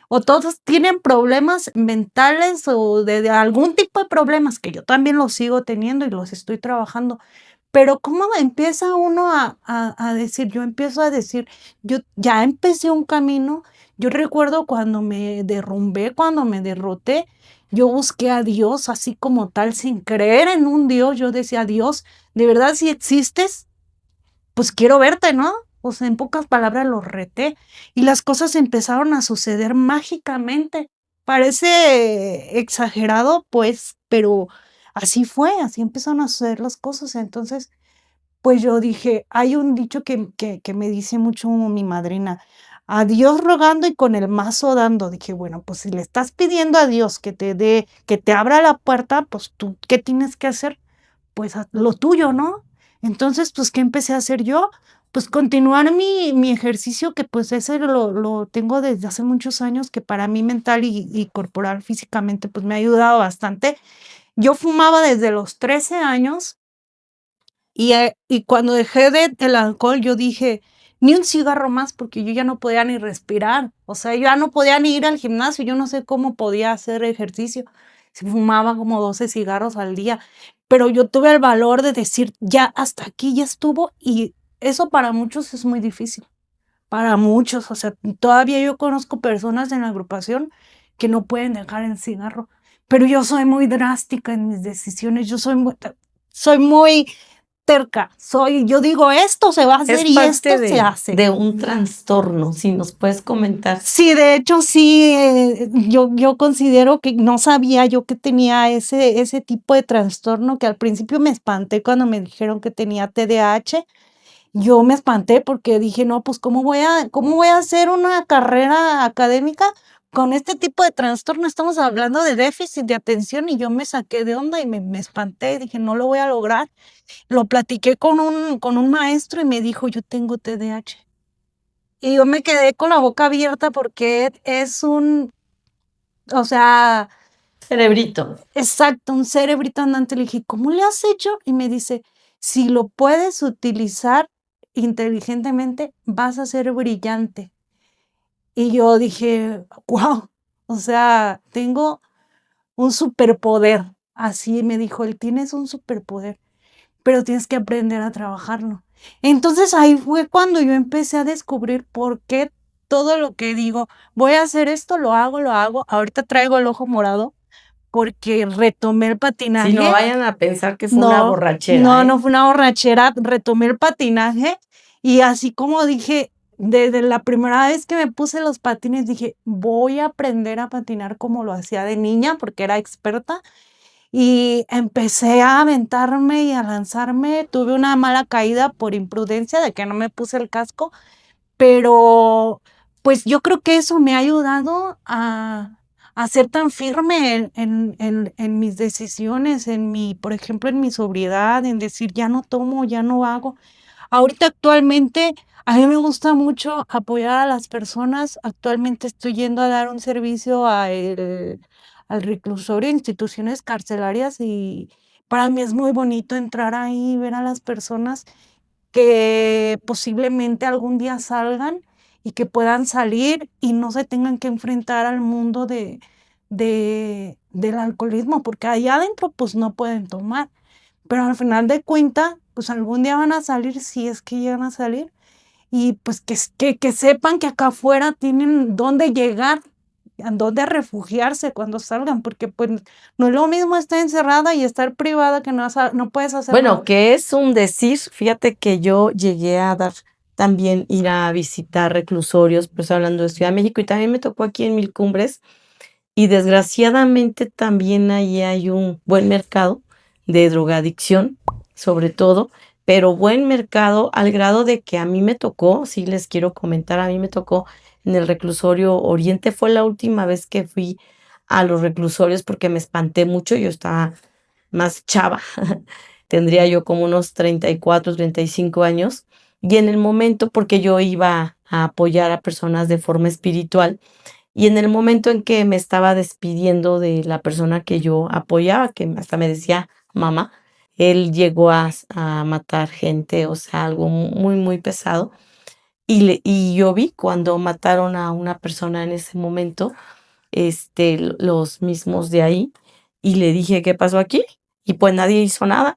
o todos tienen problemas mentales o de algún tipo de problemas que yo también los sigo teniendo y los estoy trabajando. Pero ¿cómo empieza uno a decir? Yo empiezo a decir, yo ya empecé un camino. Yo recuerdo cuando me derrumbé, cuando me derroté, yo busqué a Dios así como tal, sin creer en un Dios. Yo decía: "Dios, de verdad, si existes, pues quiero verte", ¿no? O sea, en pocas palabras lo reté y las cosas empezaron a suceder mágicamente. Parece exagerado, pues, pero así fue, así empezaron a suceder las cosas. Entonces, pues yo dije, hay un dicho que me dice mucho mi madrina: "A Dios rogando y con el mazo dando". Dije: "Bueno, pues si le estás pidiendo a Dios que te dé, que te abra la puerta, pues tú, ¿qué tienes que hacer? Pues haz lo tuyo, ¿no?". Entonces, pues, ¿qué empecé a hacer yo? Pues continuar mi ejercicio, que pues ese lo tengo desde hace muchos años, que para mí mental y corporal, físicamente, pues me ha ayudado bastante. Yo fumaba desde los 13 años y cuando dejé del alcohol, yo dije: "Ni un cigarro más", porque yo ya no podía ni respirar. O sea, yo ya no podía ni ir al gimnasio, yo no sé cómo podía hacer ejercicio. Si fumaba como 12 cigarros al día, pero yo tuve el valor de decir: "Ya, hasta aquí, ya estuvo", y eso para muchos es muy difícil, para muchos. O sea, todavía yo conozco personas en la agrupación que no pueden dejar el cigarro, pero yo soy muy drástica en mis decisiones, yo soy muy terca, yo digo: "Esto se va a hacer Es y esto parte se hace". de un trastorno, si nos puedes comentar. Sí, de hecho, sí, yo considero que no sabía yo que tenía ese tipo de trastorno, que al principio me espanté cuando me dijeron que tenía TDAH. Yo me espanté porque dije: "No, pues, ¿cómo voy a hacer una carrera académica con este tipo de trastorno?". Estamos hablando de déficit de atención, y yo me saqué de onda y me espanté, dije: "No lo voy a lograr". Lo platiqué con un maestro y me dijo: "Yo tengo TDAH". Y yo me quedé con la boca abierta porque o sea, Cerebrito. exacto, un cerebrito andante. Le dije: "¿Cómo le has hecho?". Y me dice: "Si lo puedes utilizar inteligentemente, vas a ser brillante". Y yo dije: "Guau, o sea, tengo un superpoder". Así me dijo él: "Tienes un superpoder, pero tienes que aprender a trabajarlo". Entonces, ahí fue cuando yo empecé a descubrir por qué todo lo que digo, voy a hacer esto, lo hago, lo hago. Ahorita traigo el ojo morado porque retomé el Si no patinaje. vayan a pensar que fue una No, borrachera, no, ¿eh? no fue una borrachera, retomé el patinaje y así como dije, desde la primera vez que me puse los patines, dije: "Voy a aprender a patinar como lo hacía de niña", porque era experta. Y empecé a aventarme y a lanzarme. Tuve una mala caída por imprudencia de que no me puse el casco, pero, pues, yo creo que eso me ha ayudado a ser tan firme en mis decisiones, por ejemplo, en mi sobriedad, en decir: "Ya no tomo, ya no hago". Ahorita actualmente, a mí me gusta mucho apoyar a las personas. Actualmente estoy yendo a dar un servicio al reclusorio, instituciones carcelarias, y para mí es muy bonito entrar ahí y ver a las personas que posiblemente algún día salgan y que puedan salir y no se tengan que enfrentar al mundo del alcoholismo, porque allá adentro, pues, no pueden tomar. pero al final de cuentas, pues algún día van a salir, si es que llegan a salir, y pues que sepan que acá afuera tienen dónde llegar, a dónde refugiarse cuando salgan, porque pues no es lo mismo estar encerrada y estar privada que no puedes hacer Bueno, nada. que es un decir, fíjate que yo llegué a dar también ir a visitar reclusorios, pues hablando de Ciudad de México, y también me tocó aquí en Mil Cumbres, y desgraciadamente también ahí hay un buen mercado de drogadicción, sobre todo, pero buen mercado al grado de que a mí me tocó, sí les quiero comentar, a mí me tocó en el reclusorio Oriente, fue la última vez que fui a los reclusorios porque me espanté mucho, yo estaba más chava, tendría yo como unos 34, 35 años, y en el momento, porque yo iba a apoyar a personas de forma espiritual, y en el momento en que me estaba despidiendo de la persona que yo apoyaba, que hasta me decía mamá, él llegó a matar gente, o sea, algo muy, muy pesado. Y yo vi cuando mataron a una persona en ese momento, los mismos de ahí, y le dije, ¿qué pasó aquí? Y pues nadie hizo nada.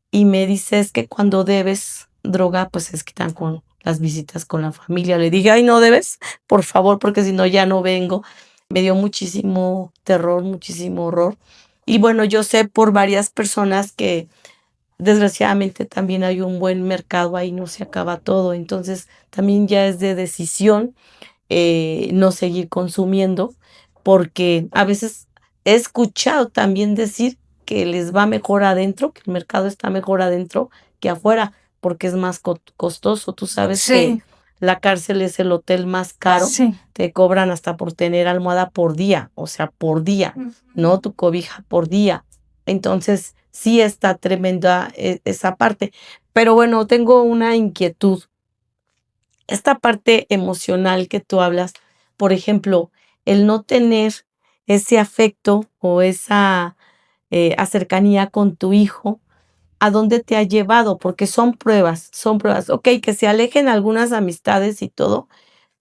Y me dice, es que cuando debes droga, pues se quitan con las visitas con la familia. Le dije, ay, no debes, por favor, porque si no ya no vengo. Me dio muchísimo terror, muchísimo horror. Y bueno, yo sé por varias personas que desgraciadamente también hay un buen mercado, ahí no se acaba todo. Entonces también ya es de decisión no seguir consumiendo, porque a veces he escuchado también decir que les va mejor adentro, que el mercado está mejor adentro que afuera, porque es más costoso. Tú sabes que Sí, la cárcel es el hotel más caro, sí. te cobran hasta por tener almohada por día, o sea, por día, ¿no? Tu cobija por día. Entonces, sí está tremenda esa parte. Pero bueno, tengo una inquietud. Esta parte emocional que tú hablas, por ejemplo, el no tener ese afecto o esa cercanía con tu hijo, ¿a dónde te ha llevado? Porque son pruebas, son pruebas. Ok, que se alejen algunas amistades y todo,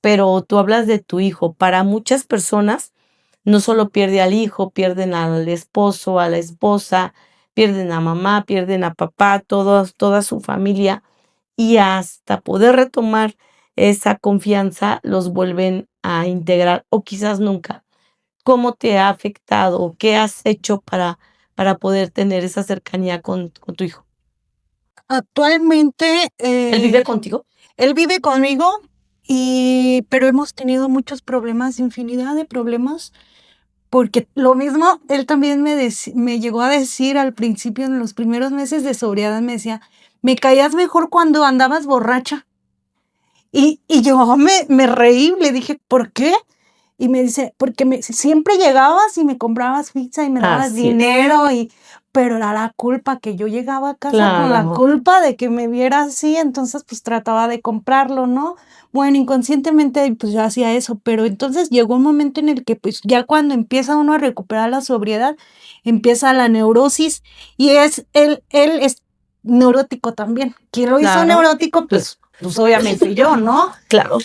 pero tú hablas de tu hijo. Para muchas personas, no solo pierde al hijo, pierden al esposo, a la esposa, pierden a mamá, pierden a papá, toda su familia, y hasta poder retomar esa confianza los vuelven a integrar o quizás nunca. ¿Cómo te ha afectado o qué has hecho para poder tener esa cercanía con tu hijo? Actualmente, ¿Él vive contigo? él vive conmigo, pero hemos tenido muchos problemas, infinidad de problemas, porque lo mismo, él también me llegó a decir al principio, en los primeros meses de sobriedad, me decía, me caías mejor cuando andabas borracha. Y yo me reí, le dije, ¿por qué? Y me dice, porque siempre llegabas y me comprabas pizza y me dabas Así es. dinero, pero era la culpa, que yo llegaba a casa con la Claro. culpa de que me viera así, entonces pues trataba de comprarlo, ¿no? Bueno, inconscientemente pues yo hacía eso, pero entonces llegó un momento en el que pues ya cuando empieza uno a recuperar la sobriedad, empieza la neurosis y él es neurótico también. ¿Quién lo hizo Claro. neurótico? Pues obviamente yo, ¿no? Claro.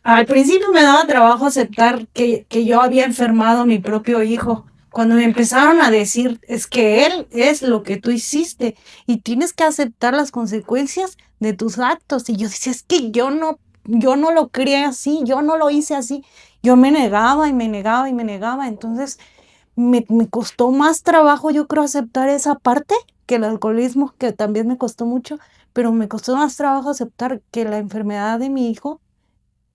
Al principio me daba trabajo aceptar que yo había enfermado a mi propio hijo. Cuando me empezaron a decir, es que él es lo que tú hiciste y tienes que aceptar las consecuencias de tus actos. Y yo decía, es que yo no lo crié así, yo no lo hice así. Yo me negaba y me negaba y me negaba. Entonces me costó más trabajo, yo creo, aceptar esa parte que el alcoholismo, que también me costó mucho, pero me costó más trabajo aceptar que la enfermedad de mi hijo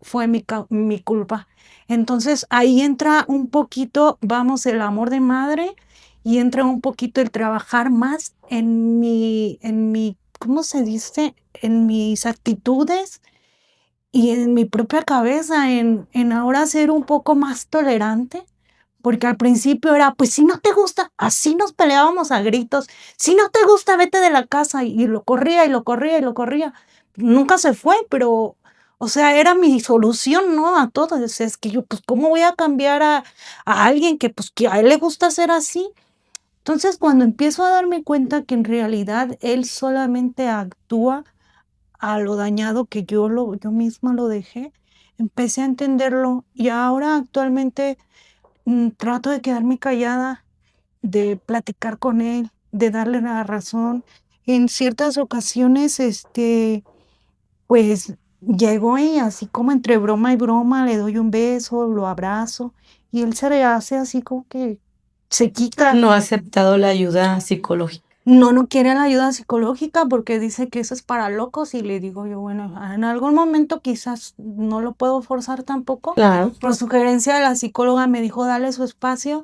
fue mi culpa. Entonces ahí entra un poquito, vamos, el amor de madre y entra un poquito el trabajar más ¿cómo se dice? En mis actitudes y en mi propia cabeza, en ahora ser un poco más tolerante. Porque al principio era, pues si no te gusta, así nos peleábamos a gritos. Si no te gusta, vete de la casa. Y lo corría y lo corría y lo corría. Nunca se fue, pero, o sea, era mi solución, ¿no? A todo. O sea, es que yo, pues, ¿cómo voy a cambiar a alguien que, pues, que a él le gusta ser así? Entonces, cuando empiezo a darme cuenta que en realidad él solamente actúa a lo dañado que yo misma lo dejé, empecé a entenderlo. Y ahora actualmente trato de quedarme callada, de platicar con él, de darle la razón. En ciertas ocasiones, pues llego y así como entre broma y broma le doy un beso, lo abrazo y él se le hace así como que se quita. No ha aceptado la ayuda psicológica. No quiere la ayuda psicológica porque dice que eso es para locos y le digo yo, bueno, en algún momento quizás no lo puedo forzar tampoco. Claro. Por sugerencia de la psicóloga me dijo darle su espacio,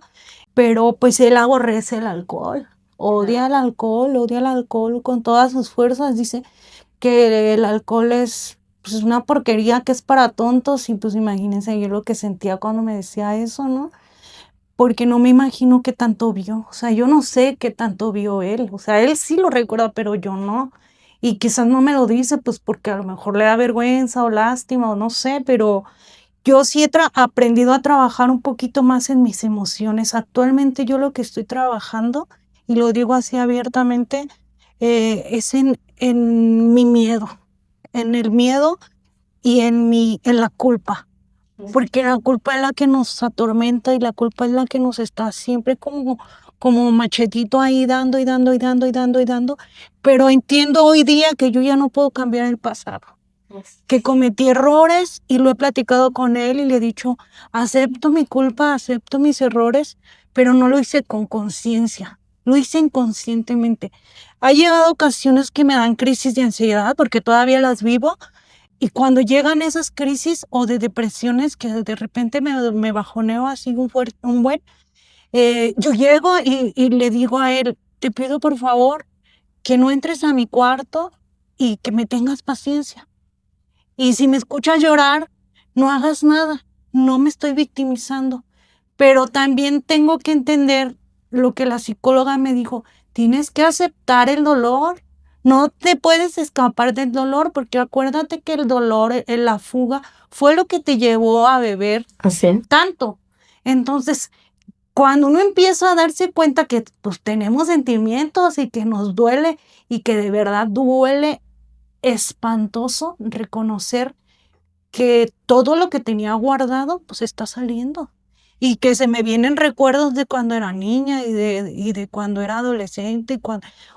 pero pues él aborrece el alcohol, odia el alcohol con todas sus fuerzas, dice que el alcohol es pues una porquería que es para tontos y pues imagínense yo lo que sentía cuando me decía eso, ¿no? Porque no me imagino qué tanto vio, o sea, yo no sé qué tanto vio él, o sea, él sí lo recuerda, pero yo no, y quizás no me lo dice, pues porque a lo mejor le da vergüenza o lástima o no sé, pero yo sí he aprendido a trabajar un poquito más en mis emociones. Actualmente yo lo que estoy trabajando, y lo digo así abiertamente, es en mi miedo, en el miedo y en la culpa. Porque la culpa es la que nos atormenta y la culpa es la que nos está siempre como machetito ahí dando y dando y dando y dando y dando. Pero entiendo hoy día que yo ya no puedo cambiar el pasado, que cometí errores y lo he platicado con él y le he dicho, acepto mi culpa, acepto mis errores, pero no lo hice con conciencia, lo hice inconscientemente. Ha llegado ocasiones que me dan crisis de ansiedad porque todavía las vivo. Y cuando llegan esas crisis o de depresiones que de repente me bajoneo así yo llego y le digo a él, te pido por favor que no entres a mi cuarto y que me tengas paciencia. Y si me escuchas llorar, no hagas nada, no me estoy victimizando. Pero también tengo que entender lo que la psicóloga me dijo, tienes que aceptar el dolor. No te puedes escapar del dolor porque acuérdate que el dolor, la fuga, fue lo que te llevó a beber Así. tanto. Entonces, cuando uno empieza a darse cuenta que pues tenemos sentimientos y que nos duele y que de verdad duele espantoso reconocer que todo lo que tenía guardado pues está saliendo. Y que se me vienen recuerdos de cuando era niña y de cuando era adolescente.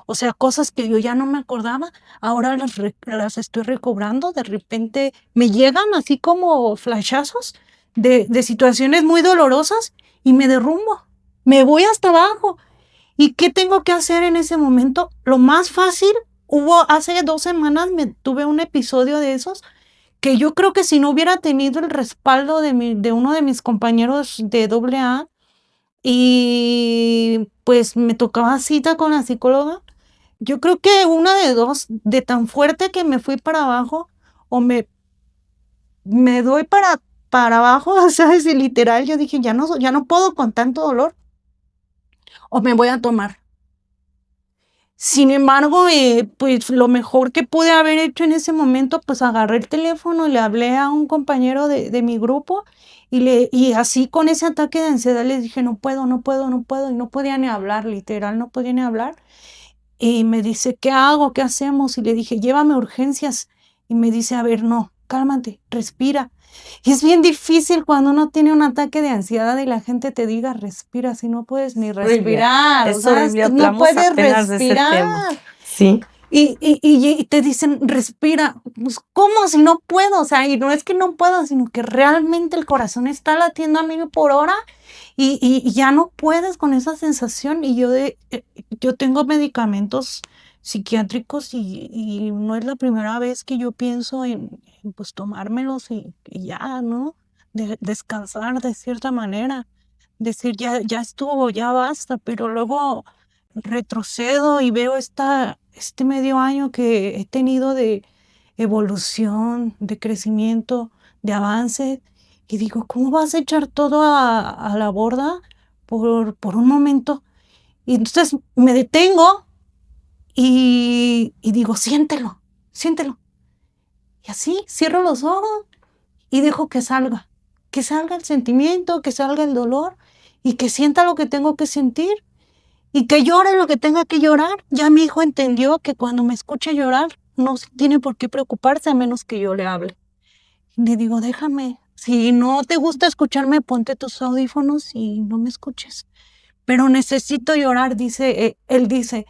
O sea, cosas que yo ya no me acordaba, ahora las estoy recobrando. De repente me llegan así como flashazos de situaciones muy dolorosas y me derrumbo. Me voy hasta abajo. ¿Y qué tengo que hacer en ese momento? Lo más fácil, hace 2 semanas tuve un episodio de esos que yo creo que si no hubiera tenido el respaldo de uno de mis compañeros de AA y pues me tocaba cita con la psicóloga, yo creo que una de dos, de tan fuerte que me fui para abajo o me doy para abajo, o sea, es literal, yo dije, ya no puedo con tanto dolor o me voy a tomar. Sin embargo, pues lo mejor que pude haber hecho en ese momento, pues agarré el teléfono y le hablé a un compañero de mi grupo y así con ese ataque de ansiedad les dije, no puedo, y no podía ni hablar, literal, no podía ni hablar. Y me dice, ¿qué hago? ¿Qué hacemos? Y le dije, llévame a urgencias. Y me dice, a ver, no, cálmate, respira. Y es bien difícil cuando uno tiene un ataque de ansiedad y la gente te diga, respira, si no puedes ni respirar. Es o sea, horrible, no hablamos puedes apenas de ese respirar. tema. Sí. Y te dicen, respira. Pues, ¿cómo? Si no puedo. O sea, y no es que no puedo, sino que realmente el corazón está latiendo a 1000 por hora y ya no puedes con esa sensación. Y yo tengo medicamentos psiquiátricos y no es la primera vez que yo pienso en pues tomármelos y ya, ¿no? Descansar de cierta manera. Decir, ya estuvo, ya basta, pero luego retrocedo y veo este medio año que he tenido de evolución, de crecimiento, de avance, y digo, ¿cómo vas a echar todo a la borda por un momento? Y entonces me detengo y digo, siéntelo. Y así cierro los ojos y dejo que salga el sentimiento, que salga el dolor y que sienta lo que tengo que sentir. Y que llore lo que tenga que llorar. Ya mi hijo entendió que cuando me escuche llorar no tiene por qué preocuparse a menos que yo le hable. Y le digo, déjame. Si no te gusta escucharme, ponte tus audífonos y no me escuches. pero necesito llorar, él dice,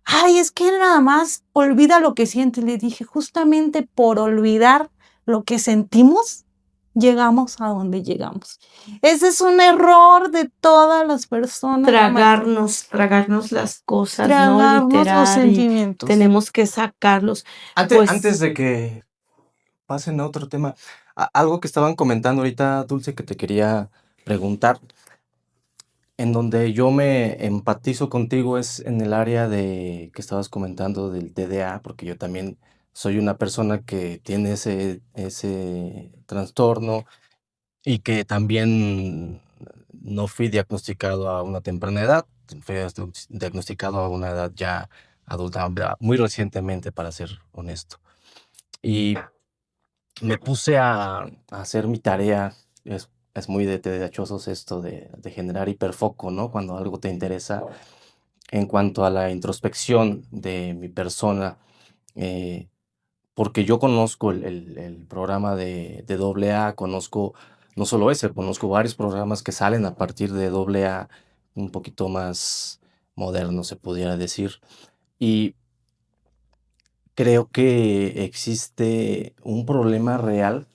ay, es que nada más olvida lo que sientes. Le dije, justamente por olvidar lo que sentimos, llegamos a donde llegamos. Ese es un error de todas las personas. Tragarnos las cosas, ¿no? Tragarnos los Literal, y sentimientos. tenemos que sacarlos. Antes de que pasen a otro tema, algo que estaban comentando ahorita, Dulce, que te quería preguntar, en donde yo me empatizo contigo es en el área de que estabas comentando del TDA, porque yo también soy una persona que tiene ese trastorno y que también no fui diagnosticado a una temprana edad, fui diagnosticado a una edad ya adulta, muy recientemente, para ser honesto. Y me puse a hacer mi tarea. Es muy de TDAhosos esto de generar hiperfoco, ¿no? Cuando algo te interesa. En cuanto a la introspección de mi persona, eh, porque yo conozco el programa de AA, conozco no solo ese, conozco varios programas que salen a partir de AA, un poquito más modernos, se pudiera decir. Y creo que existe un problema real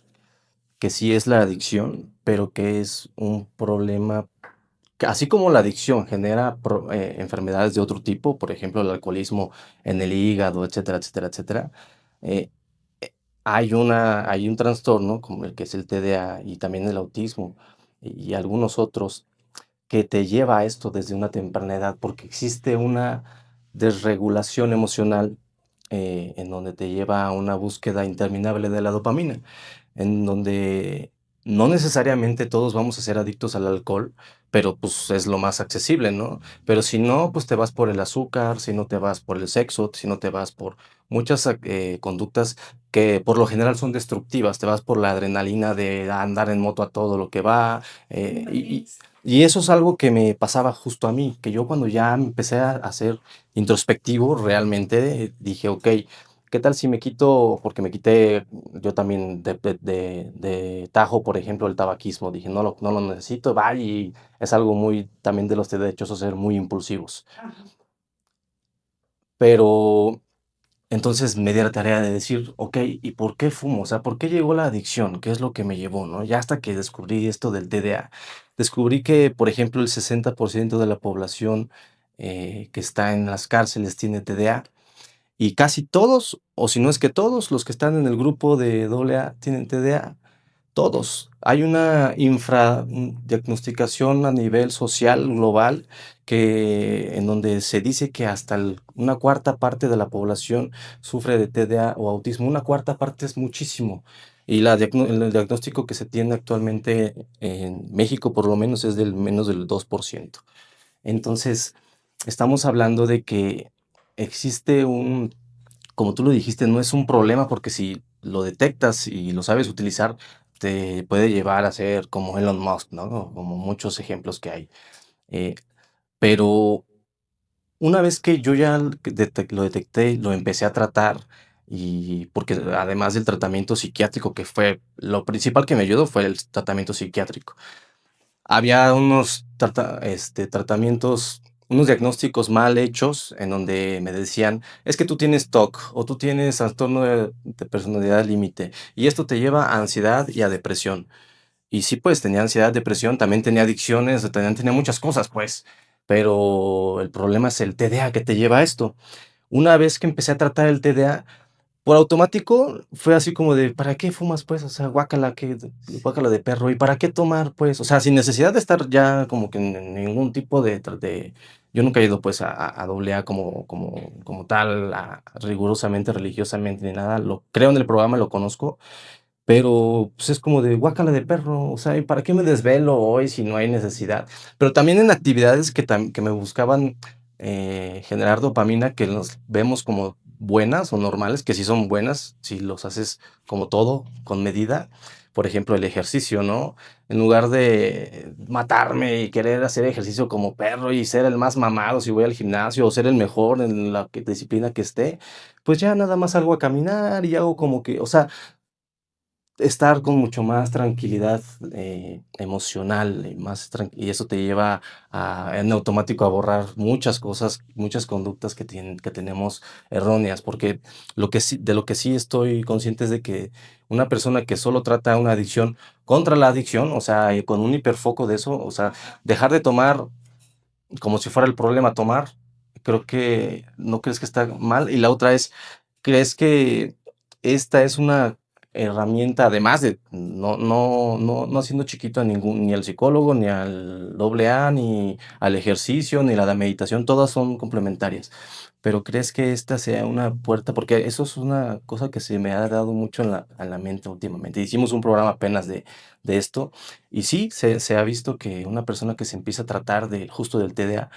que sí es la adicción, pero que es un problema que, así como la adicción genera enfermedades de otro tipo, por ejemplo, el alcoholismo en el hígado, etcétera, etcétera, etcétera, eh, eh, hay un trastorno como el que es el TDA y también el autismo y algunos otros que te lleva a esto desde una temprana edad, porque existe una desregulación emocional en donde te lleva a una búsqueda interminable de la dopamina, en donde no necesariamente todos vamos a ser adictos al alcohol, pero pues es lo más accesible, ¿no? Pero si no, pues te vas por el azúcar, si no te vas por el sexo, si no te vas por muchas conductas que por lo general son destructivas, te vas por la adrenalina de andar en moto a todo lo que va, y eso es algo que me pasaba justo a mí, que yo cuando ya empecé a ser introspectivo, realmente dije, ok, ¿qué tal si me quito? Porque me quité yo también de tajo, por ejemplo, el tabaquismo. Dije, no lo necesito, va, y es algo muy también de los TDAhosos ser muy impulsivos. Pero entonces me di la tarea de decir, ok, ¿y por qué fumo? O sea, ¿por qué llegó la adicción? ¿Qué es lo que me llevó, no? Ya hasta que descubrí esto del TDA, descubrí que, por ejemplo, el 60% de la población que está en las cárceles tiene TDA y casi todos, o si no es que todos, los que están en el grupo de AA tienen TDA. Todos. Hay una infradiagnosticación a nivel social global en donde se dice que hasta una cuarta parte de la población sufre de TDA o autismo. Una cuarta parte es muchísimo. Y el diagnóstico que se tiene actualmente en México, por lo menos, es del menos del 2%. Entonces, estamos hablando de que existe como tú lo dijiste, no es un problema porque si lo detectas y lo sabes utilizar, te puede llevar a ser como Elon Musk, ¿no? Como muchos ejemplos que hay. Eh, pero una vez que yo ya lo detecté, lo empecé a tratar y porque además del tratamiento psiquiátrico, que fue lo principal que me ayudó, fue el tratamiento psiquiátrico. Había unos tratamientos, unos diagnósticos mal hechos en donde me decían, es que tú tienes TOC o tú tienes trastorno de personalidad límite y esto te lleva a ansiedad y a depresión. Y sí, pues tenía ansiedad, depresión, también tenía adicciones, tenía muchas cosas, pues. Pero el problema es el TDA que te lleva a esto. Una vez que empecé a tratar el TDA, por automático fue así como de, ¿para qué fumas, pues? O sea, guácala de perro. ¿Y para qué tomar, pues? O sea, sin necesidad de estar ya como que en ningún tipo yo nunca he ido, pues, a AA como tal, rigurosamente, religiosamente, ni nada. Lo creo en el programa, lo conozco, pero, pues, es como de guácala de perro. O sea, ¿y para qué me desvelo hoy si no hay necesidad? Pero también en actividades que me buscaban generar dopamina, que los vemos como buenas o normales, que sí son buenas si los haces como todo, con medida. Por ejemplo, el ejercicio, ¿no? En lugar de matarme y querer hacer ejercicio como perro y ser el más mamado si voy al gimnasio o ser el mejor en la disciplina que esté, pues ya nada más salgo a caminar y hago como que, o sea, estar con mucho más tranquilidad emocional, y eso te lleva en automático a borrar muchas cosas, muchas conductas que tenemos erróneas, porque de lo que sí estoy consciente es de que una persona que solo trata una adicción contra la adicción, o sea, con un hiperfoco de eso, o sea, dejar de tomar como si fuera el problema tomar, creo que no crees que está mal. Y la otra es, ¿crees que esta es una herramienta, además de no haciendo chiquito a ni al psicólogo, ni al AA, ni al ejercicio, ni la meditación, todas son complementarias? Pero ¿crees que esta sea una puerta? Porque eso es una cosa que se me ha dado mucho a la mente últimamente. Hicimos un programa apenas de esto, y sí, se ha visto que una persona que se empieza a tratar justo del TDA,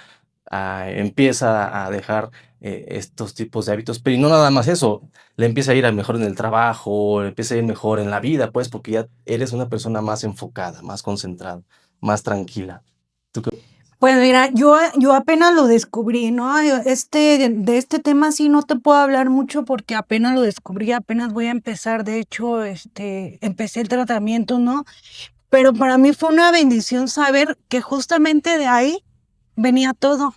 empieza a dejar estos tipos de hábitos, pero y no nada más eso, le empieza a ir mejor en el trabajo, le empieza a ir mejor en la vida, pues, porque ya eres una persona más enfocada, más concentrada, más tranquila. ¿Tú qué? Pues mira, yo apenas lo descubrí, ¿no? De este tema sí no te puedo hablar mucho porque apenas lo descubrí, apenas voy a empezar, de hecho, empecé el tratamiento, ¿no? Pero para mí fue una bendición saber que justamente de ahí venía todo,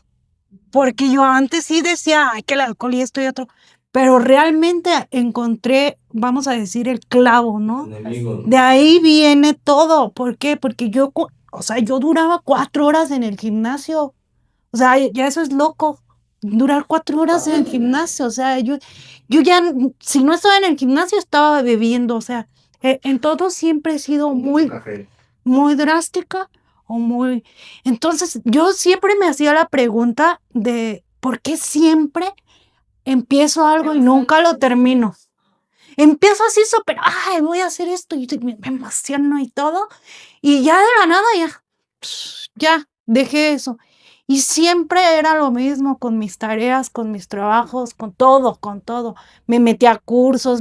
porque yo antes sí decía, ay, que el alcohol y esto y otro, pero realmente encontré, vamos a decir, el clavo, ¿no? Enemigo. De ahí viene todo. ¿Por qué? Porque o sea, yo duraba 4 horas en el gimnasio. O sea, ya eso es loco. Durar 4 horas en el gimnasio. O sea, yo ya, si no estaba en el gimnasio, estaba bebiendo. O sea, en todo siempre he sido muy drástica o muy... Entonces, yo siempre me hacía la pregunta de ¿por qué siempre empiezo algo y nunca lo termino? Empiezo así súper, ay, voy a hacer esto y me emociono y todo, y ya de la nada ya dejé eso. Y siempre era lo mismo con mis tareas, con mis trabajos, con todo, con todo. Me metí a cursos,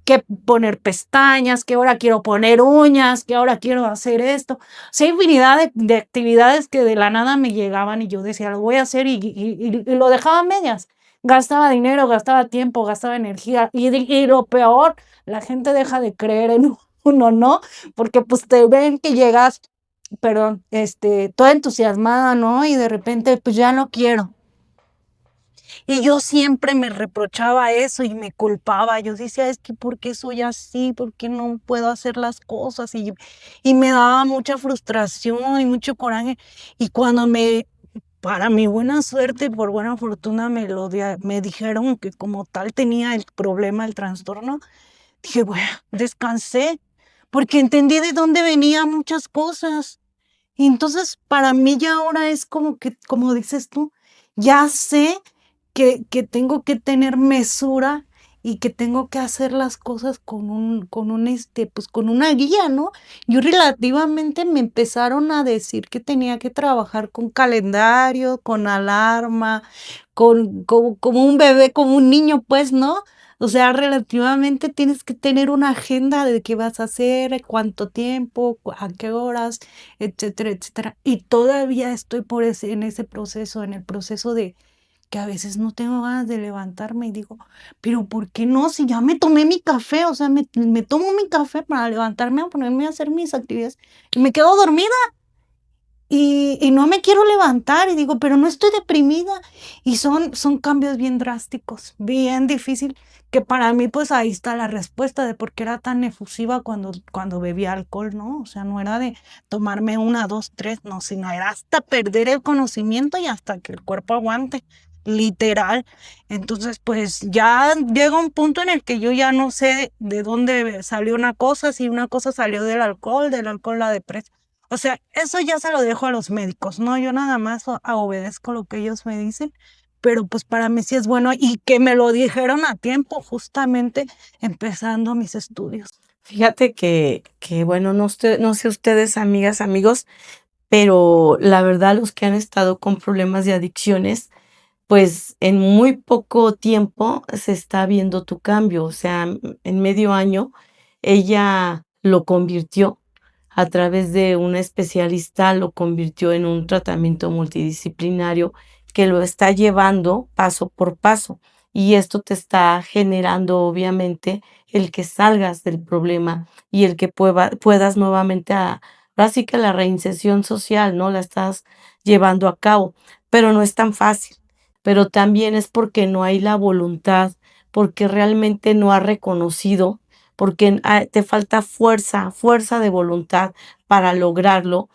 que poner pestañas, que ahora quiero poner uñas, que ahora quiero hacer esto. O sea, infinidad de actividades que de la nada me llegaban y yo decía, lo voy a hacer y lo dejaba a medias. Gastaba dinero, gastaba tiempo, gastaba energía. Y lo peor, la gente deja de creer en uno, ¿no? Porque pues te ven que llegas, perdón, toda entusiasmada, ¿no? Y de repente, pues ya no quiero. Y yo siempre me reprochaba eso y me culpaba. Yo decía, es que ¿por qué soy así? ¿Por qué no puedo hacer las cosas? Y me daba mucha frustración y mucho coraje. Y cuando para mi buena suerte y por buena fortuna, me dijeron que como tal tenía el problema, el trastorno, dije, bueno, descansé, porque entendí de dónde venían muchas cosas. Y entonces para mí ya ahora es como que, como dices tú, ya sé que tengo que tener mesura y que tengo que hacer las cosas pues con una guía, ¿no? Yo relativamente me empezaron a decir que tenía que trabajar con calendario, con alarma, como un bebé, como un niño, pues, ¿no? O sea, relativamente tienes que tener una agenda de qué vas a hacer, cuánto tiempo, a qué horas, etcétera, etcétera. Y todavía estoy en ese proceso, en el proceso de que a veces no tengo ganas de levantarme y digo, pero ¿por qué no? Si ya me tomé mi café, o sea, me tomo mi café para levantarme a ponerme a hacer mis actividades y me quedo dormida. Y no me quiero levantar y digo, pero no estoy deprimida. Y son cambios bien drásticos, bien difícil, que para mí pues ahí está la respuesta de por qué era tan efusiva cuando bebía alcohol, ¿no? O sea, no era de tomarme 1, 2, 3, no, sino era hasta perder el conocimiento y hasta que el cuerpo aguante, literal. Entonces pues ya llega un punto en el que yo ya no sé de dónde salió una cosa, si una cosa salió del alcohol la depresión. O sea, eso ya se lo dejo a los médicos, ¿no? Yo nada más obedezco lo que ellos me dicen, pero pues para mí sí es bueno y que me lo dijeron a tiempo, justamente empezando mis estudios. Fíjate que bueno, no sé ustedes, amigas, amigos, pero la verdad, los que han estado con problemas de adicciones, pues en muy poco tiempo se está viendo tu cambio. O sea, en medio año ella lo convirtió a través de una especialista, lo convirtió en un tratamiento multidisciplinario que lo está llevando paso por paso. y esto te está generando, obviamente, el que salgas del problema y el que puedas nuevamente ahora sí que la reinserción social, ¿no? La estás llevando a cabo, pero no es tan fácil. Pero también es porque no hay la voluntad, porque realmente no has reconocido, porque te falta fuerza de voluntad para lograrlo.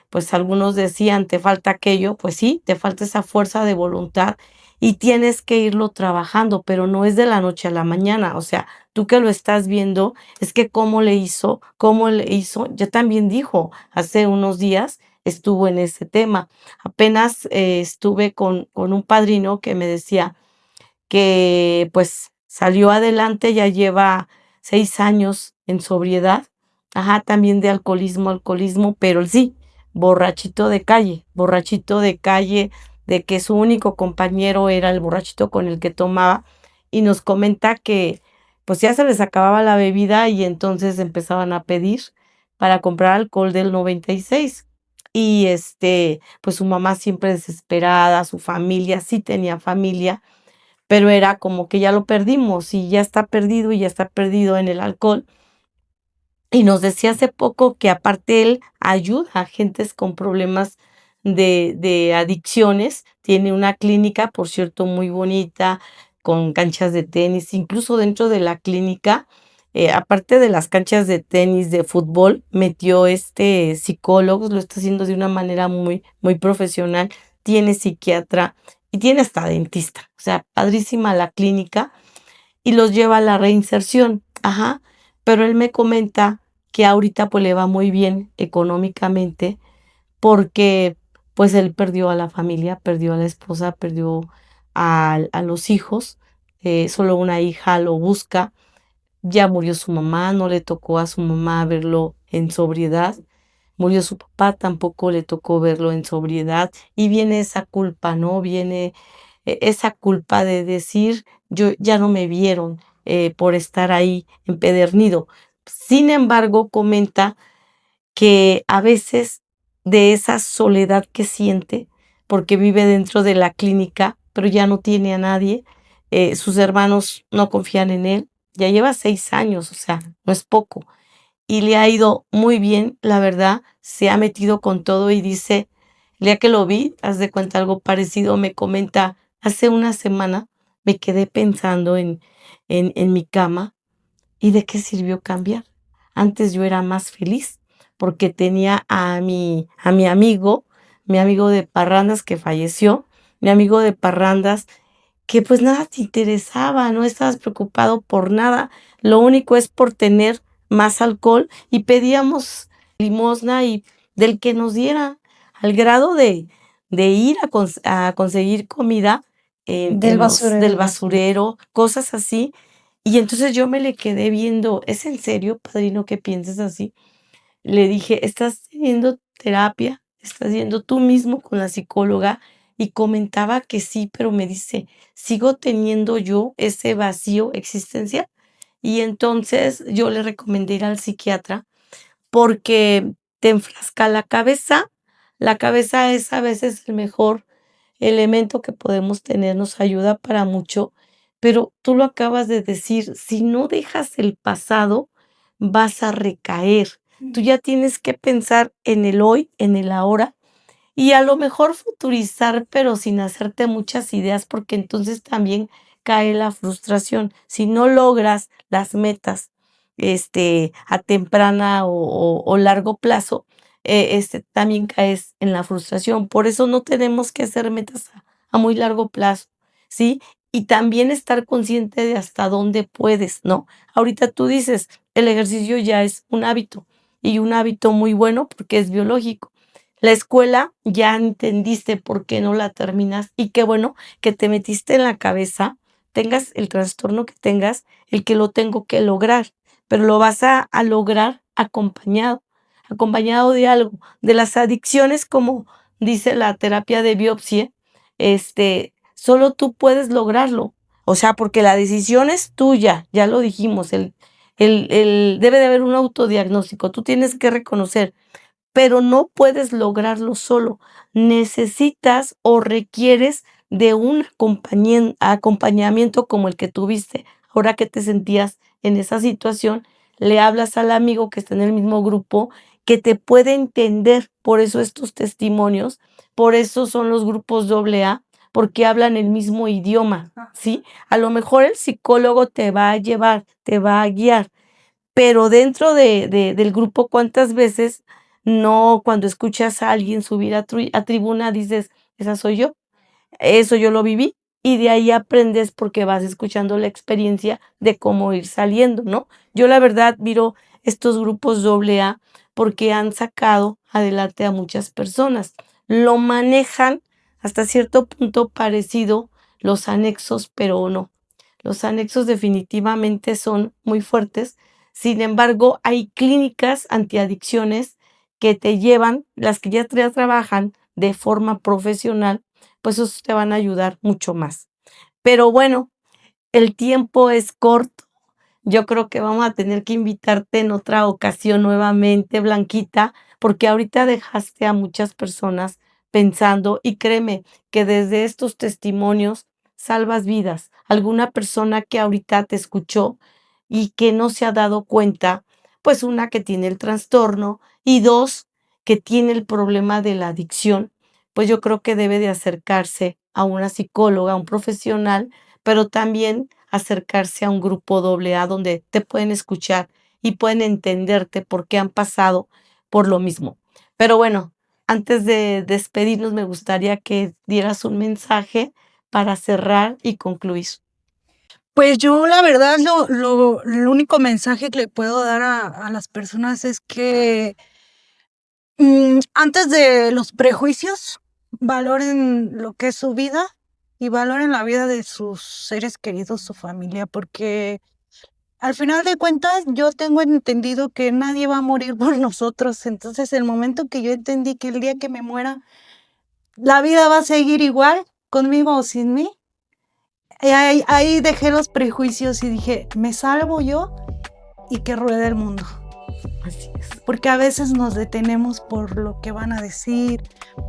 Pues algunos decían, te falta aquello, pues sí, te falta esa fuerza de voluntad y tienes que irlo trabajando, pero no es de la noche a la mañana. O sea, tú que lo estás viendo, es que cómo le hizo, ya también dijo hace unos días, estuvo en ese tema. Apenas estuve con un padrino que me decía que pues salió adelante, ya lleva 6 años en sobriedad, ajá, también de alcoholismo, pero él sí, borrachito de calle, de que su único compañero era el borrachito con el que tomaba, y nos comenta que pues ya se les acababa la bebida y entonces empezaban a pedir para comprar alcohol del 96. Y pues su mamá siempre desesperada, su familia, sí tenía familia, pero era como que ya lo perdimos y ya está perdido y ya está perdido en el alcohol. Y nos decía hace poco que aparte él ayuda a gentes con problemas de adicciones. Tiene una clínica, por cierto, muy bonita, con canchas de tenis, incluso dentro de la clínica, aparte de las canchas de tenis, de fútbol, metió psicólogos, lo está haciendo de una manera muy profesional, tiene psiquiatra y tiene hasta dentista. O sea, padrísima la clínica y los lleva a la reinserción. Ajá. Pero él me comenta que ahorita pues le va muy bien económicamente porque pues él perdió a la familia, perdió a la esposa, perdió a los hijos, solo una hija lo busca, ya murió su mamá, no le tocó a su mamá verlo en sobriedad, murió su papá, tampoco le tocó verlo en sobriedad y viene esa culpa, ¿no? Viene esa culpa de decir, yo ya no me vieron por estar ahí empedernido. Sin embargo, comenta que a veces de esa soledad que siente, porque vive dentro de la clínica, pero ya no tiene a nadie, sus hermanos no confían en él, ya lleva 6 años, o sea, no es poco, y le ha ido muy bien, la verdad, se ha metido con todo y dice, el día que lo vi, haz de cuenta algo parecido, me comenta, hace una semana me quedé pensando en mi cama y de qué sirvió cambiar. Antes yo era más feliz porque tenía mi amigo de parrandas que falleció, mi amigo de parrandas que pues nada te interesaba, no estabas preocupado por nada, lo único es por tener más alcohol y pedíamos limosna y del que nos diera, al grado de ir a conseguir comida Del del basurero. basurero, cosas así. Y entonces yo me le quedé viendo, ¿es en serio, padrino, que pienses así? Le dije, ¿estás teniendo terapia? ¿Estás yendo tú mismo con la psicóloga? Y comentaba que sí, pero me dice, ¿sigo teniendo yo ese vacío existencial? Y entonces yo le recomendé ir al psiquiatra porque te enfrasca la cabeza es a veces el mejor elemento que podemos tener, nos ayuda para mucho, pero tú lo acabas de decir, si no dejas el pasado, vas a recaer. Tú ya tienes que pensar en el hoy, en el ahora, y a lo mejor futurizar, pero sin hacerte muchas ideas, porque entonces también cae la frustración. Si no logras las metas, a temprana o largo plazo, también caes en la frustración. Por eso no tenemos que hacer metas a muy largo plazo, ¿sí? Y también estar consciente de hasta dónde puedes, ¿no? Ahorita tú dices, el ejercicio ya es un hábito y un hábito muy bueno porque es biológico. La escuela ya entendiste por qué no la terminas y qué bueno que te metiste en la cabeza, tengas el trastorno que tengas, el que lo tengo que lograr, pero lo vas a lograr acompañado de algo, de las adicciones, como dice la terapia de biopsia, solo tú puedes lograrlo. O sea, porque la decisión es tuya, ya lo dijimos, debe de haber un autodiagnóstico, tú tienes que reconocer, pero no puedes lograrlo solo. Necesitas o requieres de un acompañamiento como el que tuviste. Ahora que te sentías en esa situación, le hablas al amigo que está en el mismo grupo, que te puede entender. Por eso estos testimonios, por eso son los grupos AA, porque hablan el mismo idioma, ¿sí? A lo mejor el psicólogo te va a llevar, te va a guiar, pero dentro del grupo, ¿cuántas veces no, cuando escuchas a alguien subir a tribuna, dices: "Esa soy yo"? Eso yo lo viví, y de ahí aprendes porque vas escuchando la experiencia de cómo ir saliendo, ¿no? Yo la verdad miro estos grupos AA porque han sacado adelante a muchas personas. Lo manejan hasta cierto punto parecido los anexos, pero no. Los anexos definitivamente son muy fuertes. Sin embargo, hay clínicas antiadicciones que te llevan, las que ya trabajan de forma profesional, pues esos te van a ayudar mucho más. Pero bueno, el tiempo es corto. Yo creo que vamos a tener que invitarte en otra ocasión nuevamente, Blanquita, porque ahorita dejaste a muchas personas pensando y créeme que desde estos testimonios salvas vidas. Alguna persona que ahorita te escuchó y que no se ha dado cuenta, pues una que tiene el trastorno y dos que tiene el problema de la adicción, pues yo creo que debe de acercarse a una psicóloga, a un profesional, pero también acercarse a un grupo AA donde te pueden escuchar y pueden entenderte porque han pasado por lo mismo. Pero bueno, antes de despedirnos, me gustaría que dieras un mensaje para cerrar y concluir. Pues yo la verdad el único mensaje que le puedo dar a las personas es que antes de los prejuicios, valoren lo que es su vida y valoren la vida de sus seres queridos, su familia, porque al final de cuentas yo tengo entendido que nadie va a morir por nosotros. Entonces el momento que yo entendí que el día que me muera, la vida va a seguir igual, conmigo o sin mí, ahí dejé los prejuicios y dije, me salvo yo y que ruede el mundo. Así es. Porque a veces nos detenemos por lo que van a decir,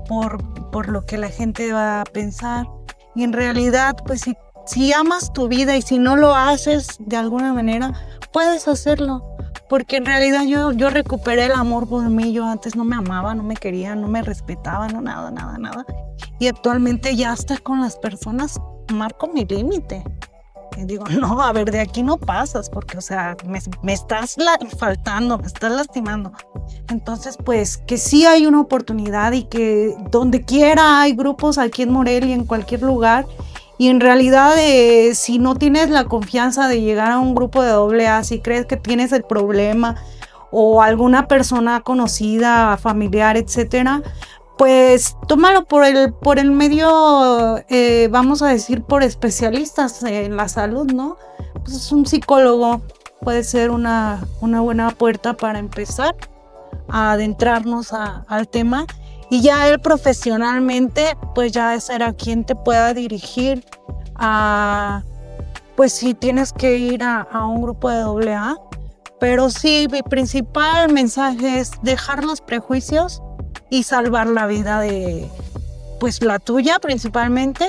por lo que la gente va a pensar. Y en realidad, pues si amas tu vida y si no lo haces de alguna manera, puedes hacerlo. Porque en realidad yo recuperé el amor por mí. Yo antes no me amaba, no me quería, no me respetaba, no nada. Y actualmente ya hasta con las personas marco mi límite. Y digo, no, a ver, de aquí no pasas, porque, o sea, me estás faltando, me estás lastimando. Entonces, pues, que sí hay una oportunidad y que donde quiera hay grupos aquí en Morelia, en cualquier lugar. Y en realidad, si no tienes la confianza de llegar a un grupo de AA, si crees que tienes el problema o alguna persona conocida, familiar, etcétera, pues tómalo por el medio, vamos a decir, por especialistas en la salud, ¿no? Pues un psicólogo puede ser una buena puerta para empezar a adentrarnos al tema. Y ya él profesionalmente, pues ya será quien te pueda dirigir a, pues si tienes que ir a un grupo de AA. Pero sí, mi principal mensaje es dejar los prejuicios y salvar la vida de, pues la tuya principalmente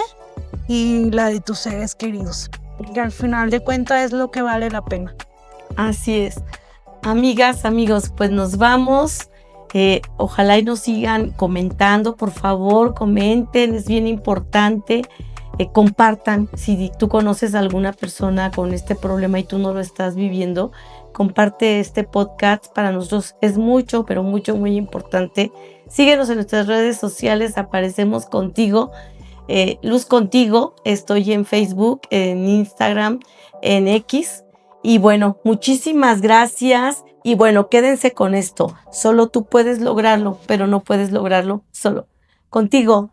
y la de tus seres queridos, porque al final de cuentas es lo que vale la pena. Así es. Amigas, amigos, pues nos vamos. Ojalá y nos sigan comentando, por favor, comenten, es bien importante. Compartan, si tú conoces a alguna persona con este problema y tú no lo estás viviendo, comparte este podcast. Para nosotros es mucho, pero mucho, muy importante. Síguenos en nuestras redes sociales, aparecemos contigo, Luz Contigo. Estoy en Facebook, en Instagram, en X. Y bueno, muchísimas gracias. Y bueno, quédense con esto. Solo tú puedes lograrlo, pero no puedes lograrlo solo. Contigo.